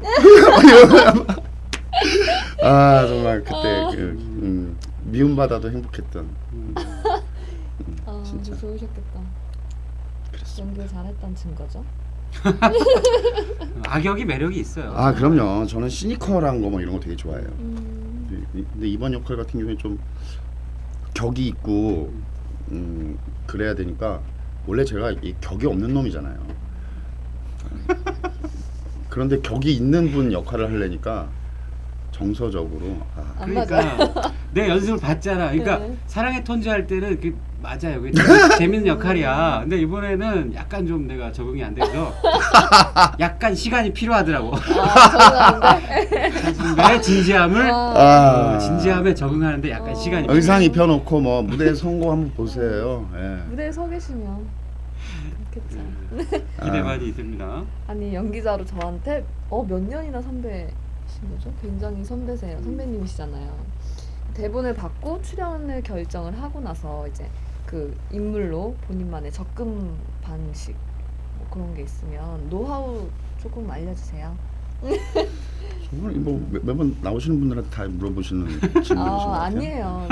정말 그때 미움받아도 행복했던. 진짜 좋으셨겠다. 그랬어. 연기 잘했다는 증거죠. 악역이 매력이 있어요. 그럼요. 저는 시니컬한 거 뭐 이런 거 되게 좋아해요. 근데 이번 역할 같은 경우에 좀 격이 있고 그래야 되니까 원래 제가 이 격이 없는 놈이잖아요. 그런데 격이 있는 분 역할을 하려니까 정서적으로 그러니까 내 연습을 봤잖아. 그러니까 네. 사랑의 톤즈 할 때는 맞아요. 그게 재밌는 역할이야. 근데 이번에는 약간 좀 내가 적응이 안 돼서 약간 시간이 필요하더라고. 적응하는데? 선배의 진지함을 와. 진지함에 적응하는데 약간 시간이 의상 입혀놓고 뭐 무대 성공 한번 보세요. 예. 무대에 서 계시면 좋겠죠. 기대 많이 됩니다. 아니 연기자로 저한테 몇 년이나 선배신 거죠? 굉장히 선배님이시잖아요. 대본을 받고 출연을 결정을 하고 나서 이제 그 인물로 본인만의 접근 방식 뭐 그런 게 있으면 노하우 조금 알려주세요. 정말 뭐 매번 나오시는 분들한테 다 물어보시는 질문이신 것 같아요. 아니에요.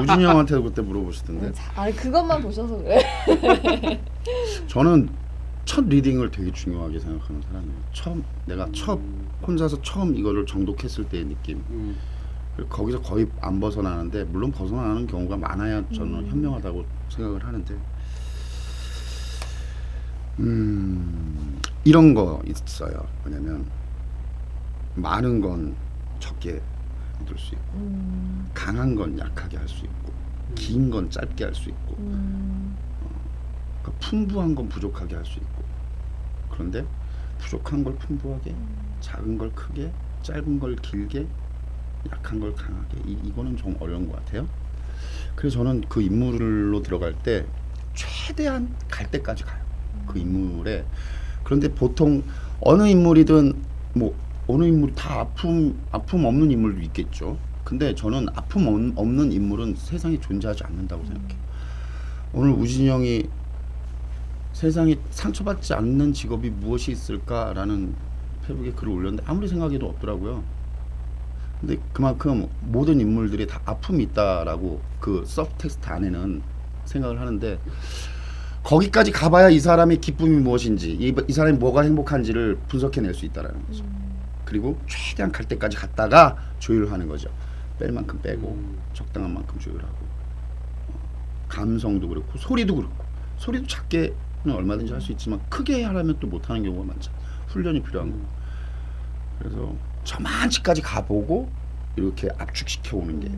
우진이 형한테도 그때 물어보시던데. 아니 그것만 보셔서 그래. 저는 첫 리딩을 되게 중요하게 생각하는 사람이에요. 내가 혼자서 처음 이거를 정독했을 때의 느낌. 그리고 거기서 거의 안 벗어나는데, 물론 벗어나는 경우가 많아야 저는 현명하다고 생각을 하는데, 이런 거 있어요. 뭐냐면 많은 건 적게 만들 수 있고, 강한 건 약하게 할 수 있고, 긴 건 짧게 할 수 있고, 그러니까 풍부한 건 부족하게 할 수 있고. 그런데 부족한 걸 풍부하게, 작은 걸 크게, 짧은 걸 길게, 약한 걸 강하게, 이거는 좀 어려운 것 같아요. 그래서 저는 그 인물로 들어갈 때 최대한 갈 때까지 가요. 그 인물에. 그런데 보통 어느 인물이든 뭐 어느 인물이 다 아픔 없는 인물도 있겠죠. 근데 저는 아픔 없는 인물은 세상에 존재하지 않는다고 생각해요. 오늘 우진이 형이 세상에 상처받지 않는 직업이 무엇이 있을까라는 페북에 글을 올렸는데 아무리 생각해도 없더라고요. 근데 그만큼 모든 인물들이 다 아픔이 있다라고 그 서브텍스트 안에는 생각을 하는데, 거기까지 가봐야 이 사람의 기쁨이 무엇인지, 이 사람이 뭐가 행복한지를 분석해낼 수 있다라는 거죠. 그리고 최대한 갈 때까지 갔다가 조율하는 거죠. 뺄 만큼 빼고 적당한 만큼 조율하고, 감성도 그렇고 소리도 그렇고, 소리도 작게는 얼마든지 할 수 있지만 크게 하려면 또 못하는 경우가 많죠. 훈련이 필요한 거고. 그래서 저만치까지 가보고 이렇게 압축시켜 오는 게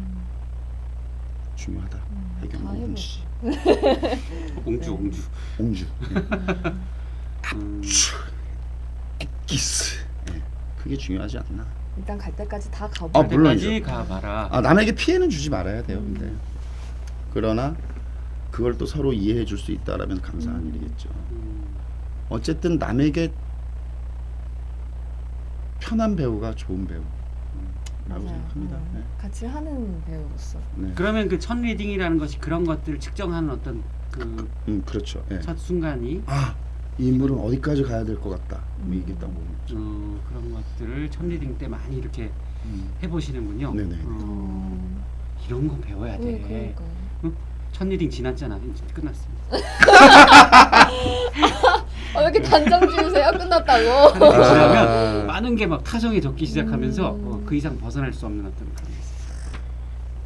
중요하다. 해경 옹주. 옹주. 압축, 액기스. 그게 중요하지 않나. 일단 갈 때까지 다 가보고. 물론이죠. 때까지 가봐라. 남에게 피해는 주지 말아야 돼요. 근데 그러나 그걸 또 서로 이해해 줄 수 있다라면 감사한 일이겠죠. 어쨌든 남에게 편한 배우가 좋은 배우라고 생각합니다. 네. 같이 하는 배우로서. 네. 그러면 그 첫 리딩이라는 것이 그런 것들을 측정하는 어떤 그 그렇죠. 네. 첫 순간이 이 인물은 어디까지 가야 될 것 같다. 뭐 이게 딱 보면. 그런 것들을 첫 리딩 때 많이 이렇게 해보시는군요. 네네. 이런 거 배워야 돼. 그러니까요. 첫 리딩 지났잖아. 이제 끝났습니다. 왜 이렇게 단정 지으세요? 끝났다고. 지나면 많은 게 막 타성이 덮기 시작하면서 그 이상 벗어날 수 없는 어떤 그런 게 있어요.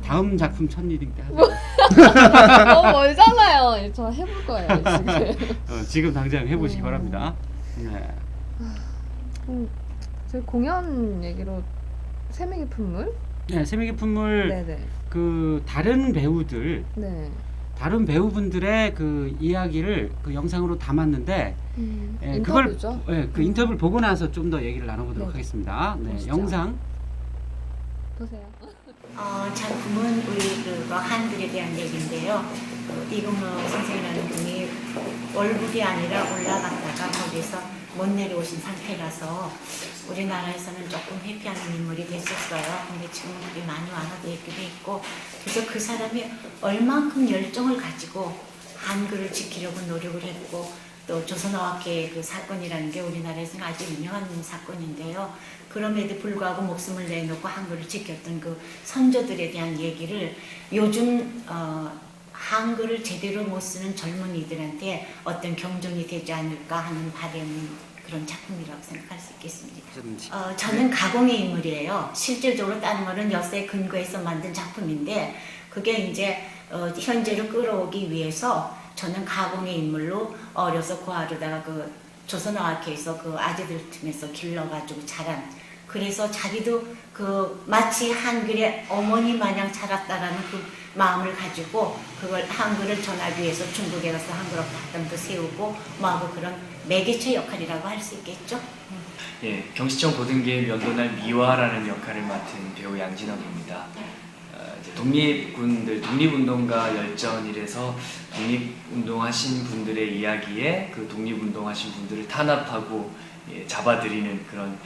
다음 작품 첫 리딩 때 하자. 멀잖아요. 저 해볼 거예요 지금. 지금 당장 해보시기 바랍니다. 네. 저희 공연 얘기로 세명의 품물. 네, 세미기 품물 네네. 그 다른 배우분들의 그 이야기를 그 영상으로 담았는데 인터뷰죠. 그 인터뷰를 보고 나서 좀 더 얘기를 나눠보도록 네. 하겠습니다. 네, 보시죠. 영상 보세요. 작품은 우리 한글에 대한 얘기인데요. 이금호 선생이라는 분이 월북이 아니라 올라갔다가 거기서 못 내려오신 상태라서 우리나라에서는 조금 회피하는 인물이 됐었어요. 근데 지금은 그게 많이 완화되어 있기도 했고, 그래서 그 사람이 얼만큼 열정을 가지고 한글을 지키려고 노력을 했고, 또 조선어학계의 그 사건이라는 게 우리나라에서는 아주 유명한 사건인데요. 그럼에도 불구하고 목숨을 내놓고 한글을 지켰던 그 선조들에 대한 얘기를 요즘 한글을 제대로 못 쓰는 젊은이들한테 어떤 경종이 되지 않을까 하는 바람은 그런 작품이라고 생각할 수 있겠습니다. 저는 가공의 인물이에요. 실질적으로 다른 거는 역사에 근거해서 만든 작품인데, 그게 이제 현재로 끌어오기 위해서 저는 가공의 인물로 어려서 고아로다가 그 조선어학회에서 그 아재들 틈에서 길러가지고 자란 그래서 자기도 그 마치 한글의 어머니 마냥 자랐다라는 그 마음을 가지고 그걸 한글을 전하기 위해서 중국에 가서 한글어 학당도 세우고 뭐하고 그런 매개체 역할이라고 할 수 있겠죠. 예, 경시청 고등계의 면도날 미화라는 역할을 맡은 배우 양진혁입니다. 이제 독립군들, 독립운동가 열전이라서 독립운동하신 분들의 이야기에 그 독립운동하신 분들을 탄압하고 잡아들이는 그런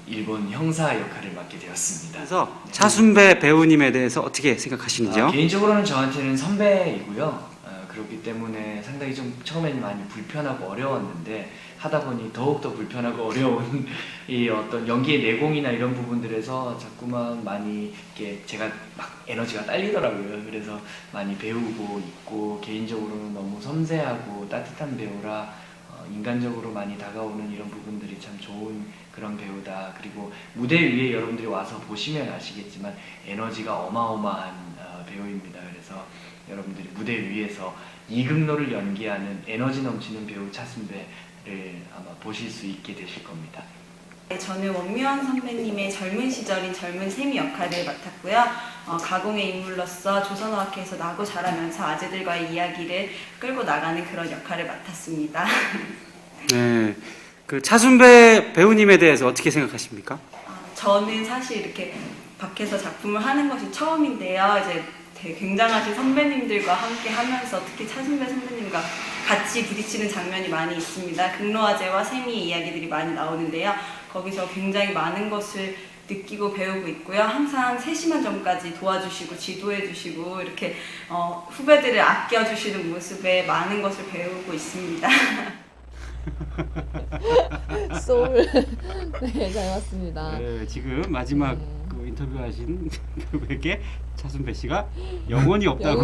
일본 형사 역할을 맡게 되었습니다. 그래서 차순배 배우님에 대해서 어떻게 생각하시는지요? 개인적으로는 저한테는 선배이고요. 그렇기 때문에 상당히 좀 처음에는 많이 불편하고 어려웠는데 하다 보니 더욱더 불편하고 어려운 이 어떤 연기의 내공이나 이런 부분들에서 자꾸만 많이 이렇게 제가 막 에너지가 딸리더라고요. 그래서 많이 배우고 있고 개인적으로는 너무 섬세하고 따뜻한 배우라 인간적으로 많이 다가오는 이런 부분들이 참 좋은 그런 배우다. 그리고 무대 위에 여러분들이 와서 보시면 아시겠지만 에너지가 어마어마한 배우입니다. 그래서 여러분들이 무대 위에서 이금노를 연기하는 에너지 넘치는 배우 차순배를 아마 보실 수 있게 되실 겁니다. 저는 원미원 선배님의 젊은 시절인 젊은 샘이 역할을 맡았고요. 가공의 인물로서 조선어학회에서 나고 자라면서 아재들과의 이야기를 끌고 나가는 그런 역할을 맡았습니다. 네, 그 차순배 배우님에 대해서 어떻게 생각하십니까? 저는 사실 이렇게 밖에서 작품을 하는 것이 처음인데요. 이제 되게 굉장하신 선배님들과 함께 하면서 특히 차순배 선배님과 같이 부딪히는 장면이 많이 있습니다. 극로아재와 세미의 이야기들이 많이 나오는데요. 거기서 굉장히 많은 것을 느끼고 배우고 있고요. 항상 세심한 점까지 도와주시고 지도해주시고 이렇게 후배들을 아껴주시는 모습에 많은 것을 배우고 있습니다. 소울. 네, 잘 봤습니다. 네, 지금 마지막 네. 그 인터뷰하신 배우에게 차순배 씨가 영혼이 없다고.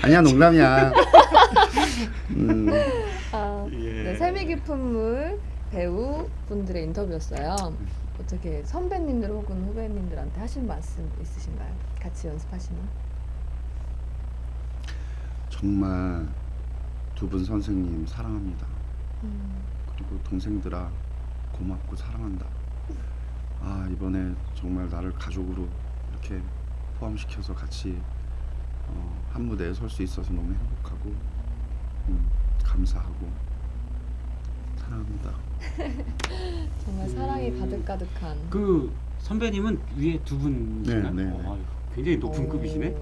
아니야, 농담이야. 예. 네, 세미 깊은 물 배우 분들의 인터뷰였어요. 어떻게 선배님들 혹은 후배님들한테 하실 말씀 있으신가요? 같이 연습하시나? 정말 두 분 선생님 사랑합니다. 그리고 동생들아 고맙고 사랑한다. 아, 이번에 정말 나를 가족으로 이렇게 포함시켜서 같이 한 무대에 설 수 있어서 너무 행복하고 감사하고 사랑합니다. 정말 사랑이 가득가득한. 그 선배님은 위에 두 분이신가요? 네, 네, 네. 아유, 굉장히 높은 급이시네.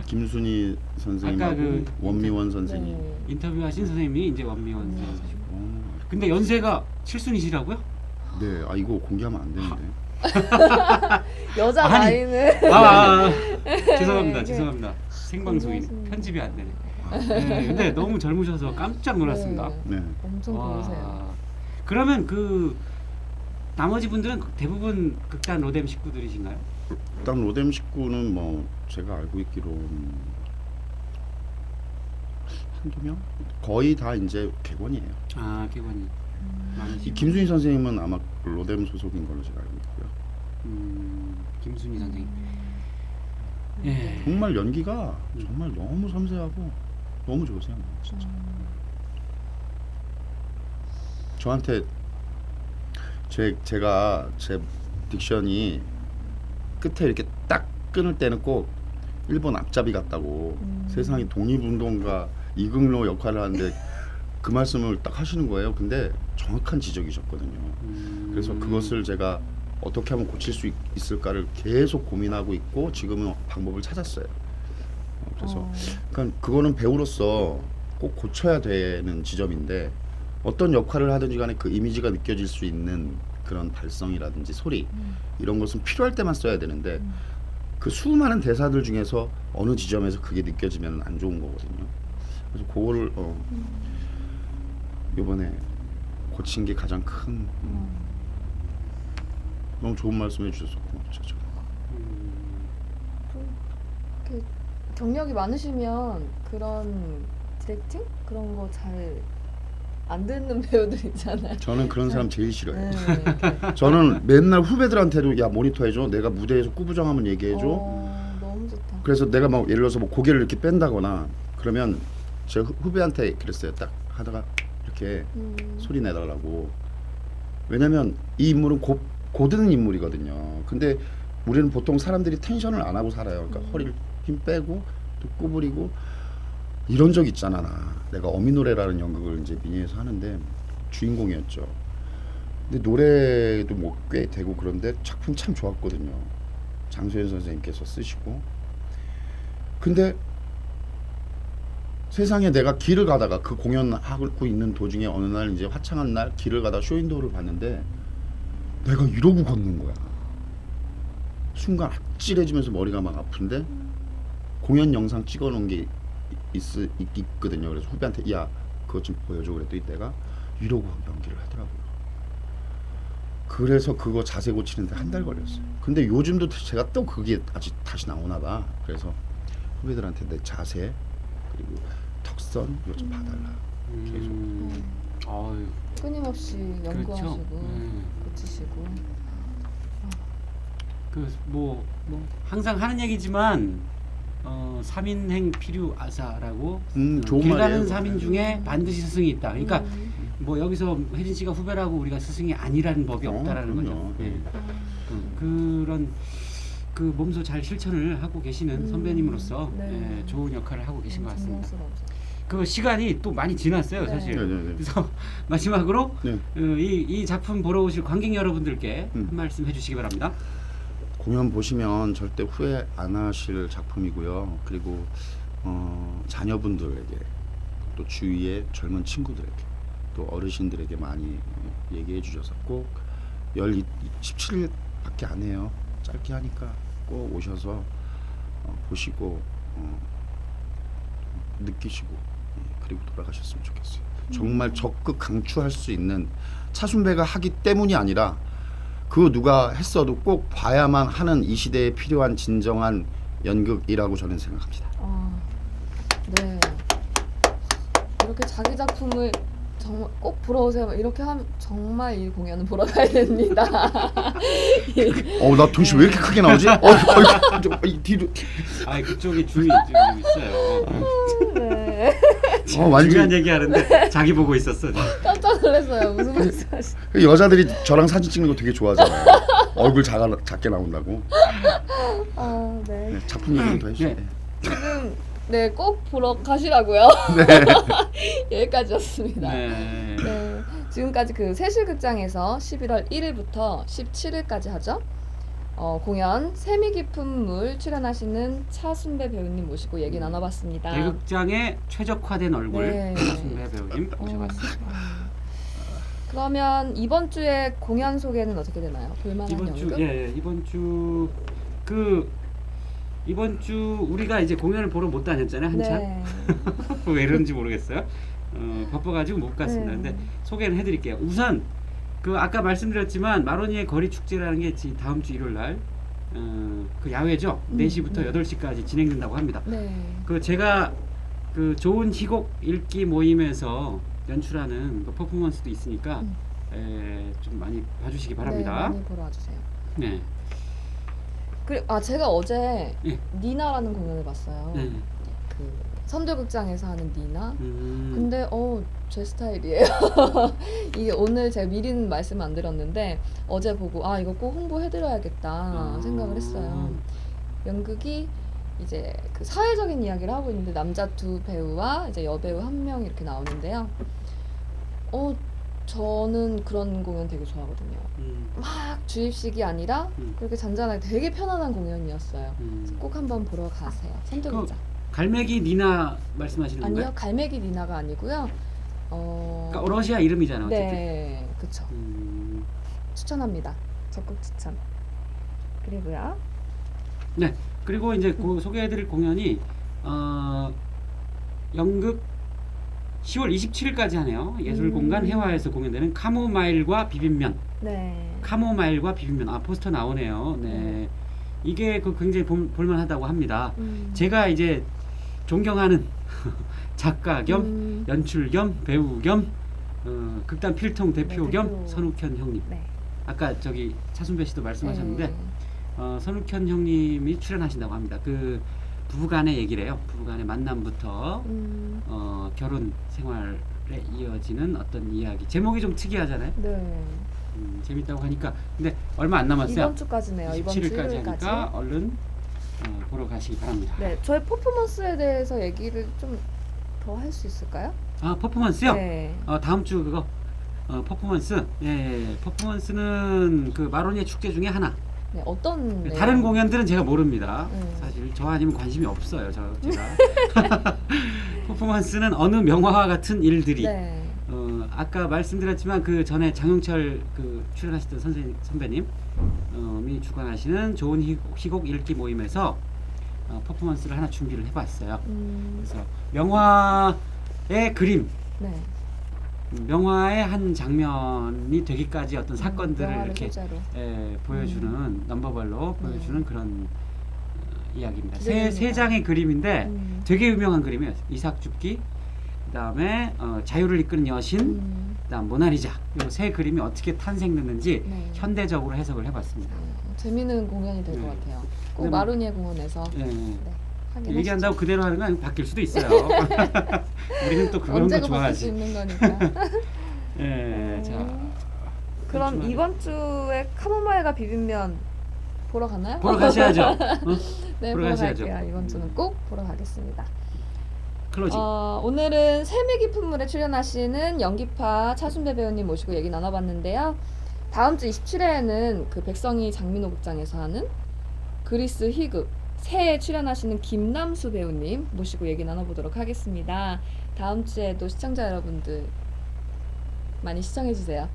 김순희 선생님하고 아까 그 원미원 선생님. 네. 인터뷰하신 선생님이 이제 원미원 네. 선생님이시고. 어, 근데 연세가 칠순이시라고요? 네, 아 이거 공개하면 안 되는데. 여자 아니. 나이는 죄송합니다, 네. 죄송합니다. 생방송이 공개하시는- 편집이 안 되네. 아, 네, 근데 너무 젊으셔서 깜짝 놀랐습니다. 네. 네. 엄청 와. 고우세요. 그러면 그 나머지 분들은 대부분 극단 로뎀 식구들이신가요? 일단 로뎀 식구는 뭐 제가 알고 있기로는 한두 명? 거의 다 이제 객원이에요. 아, 개관이 이 많으시고. 김순희 선생님은 아마 로뎀 소속인 걸로 제가 알고 있고요. 김순희 선생님. 예. 정말 연기가 정말 너무 섬세하고 너무 좋으세요, 진짜. 저한테 제가 제 딕션이 끝에 이렇게 딱 끊을 때는 꼭 일본 앞잡이 같다고 세상에 독립운동가 이극로 역할을 하는데 그 말씀을 딱 하시는 거예요. 근데 정확한 지적이셨거든요. 그래서 그것을 제가 어떻게 하면 고칠 수 있을까를 계속 고민하고 있고 지금은 방법을 찾았어요. 그래서 그러니까 그거는 배우로서 꼭 고쳐야 되는 지점인데 어떤 역할을 하든지 간에 그 이미지가 느껴질 수 있는 그런 발성이라든지 소리 이런 것은 필요할 때만 써야 되는데 그 수많은 대사들 중에서 어느 지점에서 그게 느껴지면 안 좋은 거거든요. 그래서 그거를 이번에 고친 게 가장 큰 너무 좋은 말씀해 주셔서 고맙죠. 이렇게 경력이 많으시면 그런 디렉팅 그런 거 잘 안 듣는 배우들 있잖아요. 저는 그런 사람 제일 싫어요. 네, 이렇게. 저는 맨날 후배들한테도 야 모니터 해줘. 내가 무대에서 꾸부정하면 얘기해줘. 너무 좋다. 그래서 내가 막 예를 들어서 뭐 고개를 이렇게 뺀다거나 그러면 제 후배한테 그랬어요. 딱 하다가 이렇게 소리 내달라고. 왜냐면 이 인물은 고드는 인물이거든요. 근데 우리는 보통 사람들이 텐션을 안 하고 살아요. 그러니까 허리를 힘 빼고 또 구부리고 이런 적 있잖아. 내가 어미노래라는 연극을 이제 미니에서 하는데 주인공이었죠. 근데 노래도 뭐 꽤 되고 그런데 작품 참 좋았거든요. 장소연 선생님께서 쓰시고. 근데 세상에 내가 길을 가다가 그 공연하고 있는 도중에 어느 날 이제 화창한 날 길을 가다 쇼윈도우를 봤는데 내가 이러고 걷는 거야. 순간 아찔해지면서 머리가 막 아픈데 공연 영상 찍어놓은 게 있거든요. 그래서 후배한테 야 그것 좀 보여줘 그랬더니 내가 이러고 연기를 하더라고요. 그래서 그거 자세 고치는데 한 달 걸렸어요. 근데 요즘도 제가 또 그게 아직 다시 나오나 봐. 그래서 후배들한테 내 자세 그리고 턱선 이거 좀 봐달라. 계속. 아유, 끊임없이 연구하시고 그렇죠. 고치시고. 뭐 항상 하는 얘기지만 3인행 필요하사라고 좋은 길 가는 말이에요. 3인 중에 반드시 스승이 있다. 그러니까 뭐 여기서 혜진 씨가 후배라고 우리가 스승이 아니라는 법이 없다라는 그럼요. 거죠. 예. 그런 그 몸소 잘 실천을 하고 계시는 선배님으로서 네. 예, 좋은 역할을 하고 계신 것 같습니다. 존경스러워서. 그 시간이 또 많이 지났어요, 네. 사실. 네네네. 그래서 마지막으로 네. 이 작품 보러 오실 관객 여러분들께 한 말씀 해주시기 바랍니다. 공연 보시면 절대 후회 안 하실 작품이고요. 그리고 자녀분들에게 또 주위의 젊은 친구들에게 또 어르신들에게 많이 얘기해 주셔서 꼭 17일밖에 안 해요. 짧게 하니까 꼭 오셔서 보시고 느끼시고 그리고 돌아가셨으면 좋겠어요. 정말 적극 강추할 수 있는 차순배가 하기 때문이 아니라 그 누가 했어도 꼭 봐야만 하는 이 시대에 필요한 진정한 연극이라고 저는 생각합니다. 네. 이렇게 자기 작품을 정말 꼭 보러 오세요. 이렇게 하면 정말 이 공연은 보러 가야 됩니다. 나 동시 왜 이렇게 크게 나오지? 뒤로. 아, 그쪽이 줌이 좀 있어요. 네. 완전 중요한 얘기하는데 자기 보고 있었어. 깜짝 놀랐어요. 무슨 말씀하시? 여자들이 저랑 사진 찍는 거 되게 좋아하잖아요. 얼굴 작게 나온다고. 네. 네, 작품 얘기를 더 해주세요. 네. 지금 네, 꼭 보러 가시라고요. 여기까지였습니다. 네. 네, 지금까지 그 세실극장에서 11월 1일부터 17일까지 하죠. 공연 세미 깊은 물 출연하시는 차순배 배우님 모시고 얘기 나눠봤습니다. 대극장에 최적화된 얼굴 네. 차순배 배우님 모셔봤습니다. 그러면 이번 주에 공연 소개는 어떻게 되나요? 볼만한 이번 주 연극? 이번 주 우리가 이제 공연을 보러 못 다녔잖아요, 한참. 네. 왜 이런지 모르겠어요. 바빠가지고 못 갔습니다. 네. 근데 소개를 해드릴게요. 우선 그 아까 말씀드렸지만 마로니에 거리 축제라는 게 다음 주 일요일 날 그 야외죠. 4시부터 8시까지 진행된다고 합니다. 네. 그 제가 그 좋은 희곡 읽기 모임에서 연출하는 그 퍼포먼스도 있으니까 좀 많이 봐주시기 바랍니다. 네, 많이 보러 와주세요. 네. 제가 어제 예. 니나라는 공연을 봤어요. 네. 그 선조극장에서 하는 니나. 근데 제 스타일이에요. 이게 오늘 제가 미리는 말씀 안 드렸는데 어제 보고 이거 꼭 홍보해드려야겠다 생각을 했어요. 연극이 이제 그 사회적인 이야기를 하고 있는데 남자 2 배우와 이제 여배우 1명 이렇게 나오는데요. 저는 그런 공연 되게 좋아하거든요. 막 주입식이 아니라 그렇게 잔잔하게 되게 편안한 공연이었어요. 그래서 꼭 한번 보러 가세요. 선조극장. 갈매기 니나 말씀하시는 건가요? 아니요, 갈매기 니나가 아니고요. 그러니까 러시아 이름이잖아요. 어쨌든. 네, 그쵸. 추천합니다. 적극 추천. 그리고요. 네, 그리고 이제 소개해드릴 공연이 연극 10월 27일까지 하네요. 예술공간 해화에서 공연되는 카모마일과 비빔면. 네. 카모마일과 비빔면. 포스터 나오네요. 네, 이게 굉장히 볼만하다고 합니다. 제가 이제 존경하는 작가 겸 연출 겸 배우 겸 극단 필통 대표 겸 선욱현 형님. 네. 아까 저기 차순배 씨도 말씀하셨는데 선욱현 형님이 출연하신다고 합니다. 그 부부간의 얘기래요. 부부간의 만남부터 결혼 생활에 이어지는 어떤 이야기. 제목이 좀 특이하잖아요. 네. 재밌다고 하니까 근데 얼마 안 남았어요. 이번 주까지네요. 이번 주 27일까지 일요일까지. 하니까 얼른 보러 가시기 바랍니다. 네, 저희 퍼포먼스에 대해서 얘기를 좀 더 할 수 있을까요? 아 퍼포먼스요? 네. 다음 주 그거 퍼포먼스. 예, 퍼포먼스는 그 마로니에 축제 중에 하나. 네, 어떤 다른 공연들은 제가 모릅니다. 음. 사실 저 아니면 관심이 없어요. 제가 퍼포먼스는 어느 명화와 같은 일들이. 네. 아까 말씀드렸지만 그 전에 장용철 그 출연하셨던 선배님 이 주관하시는 좋은 희곡 읽기 모임에서 퍼포먼스를 하나 준비를 해봤어요. 그래서 명화의 그림, 네. 명화의 한 장면이 되기까지 어떤 사건들을 영화를 이렇게 소재로. 보여주는 넘버별로 보여주는 그런 이야기입니다. 기대됩니다. 세 장의 그림인데 되게 유명한 그림이에요. 이삭 죽기, 그다음에 자유를 이끄는 여신, 그다음 모나리자. 이 세 그림이 어떻게 탄생됐는지 네. 현대적으로 해석을 해봤습니다. 재미있는 공연이 될 것 네. 같아요. 꼭 근데 뭐- 마로니에 공원에서 예. 네, 하긴 얘기한다고 하시죠. 그대로 하는 건 아니고 바뀔 수도 있어요. 우리는 또 그런 거 언제고 바뀔 수 좋아하지. 있는 거니까. 예, 자. 그럼 주말에. 이번 주에 카모마일과 비빔면 보러 가나요? 보러 가셔야죠. 네, 보러 보러 가셔야죠. 갈게요. 이번 주는 꼭 보러 가겠습니다. 클로징. 오늘은 세미 깊은 물에 출연하시는 연기파 차순배 배우님 모시고 얘기 나눠봤는데요. 다음 주 27회에는 그 백성이 장민호 극장에서 하는 그리스 희극 새에 출연하시는 김남수 배우님 모시고 얘기 나눠보도록 하겠습니다. 다음 주에도 시청자 여러분들 많이 시청해주세요.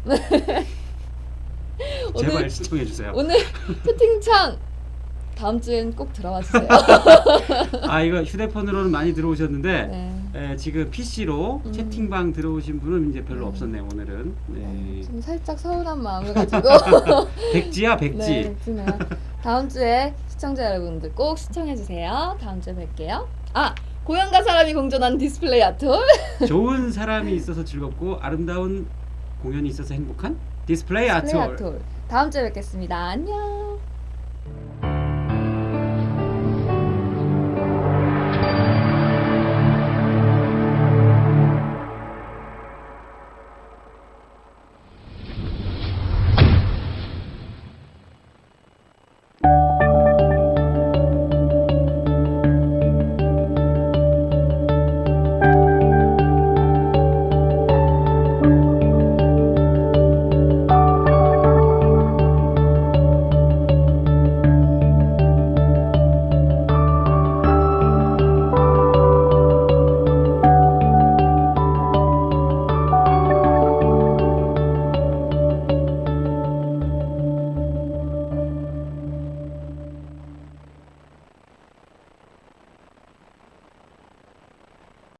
제발 시청해 주세요. 오늘 채팅창 다음 주엔 꼭 들어와 주세요. 이거 휴대폰으로는 많이 들어오셨는데 네. 지금 PC로 채팅방 들어오신 분은 이제 별로 없었네요. 오늘은. 네. 좀 살짝 서운한 마음을 가지고 백지야 백지. 네, 백지네요. 다음 주에 시청자 여러분들 꼭 시청해 주세요. 다음 주에 뵐게요. 고향과 사람이 공존하는 디스플레이 아트홀. 좋은 사람이 있어서 즐겁고 아름다운 공연이 있어서 행복한 디스플레이 디스플레이 아트홀. 아트홀. 다음 주에 뵙겠습니다. 안녕.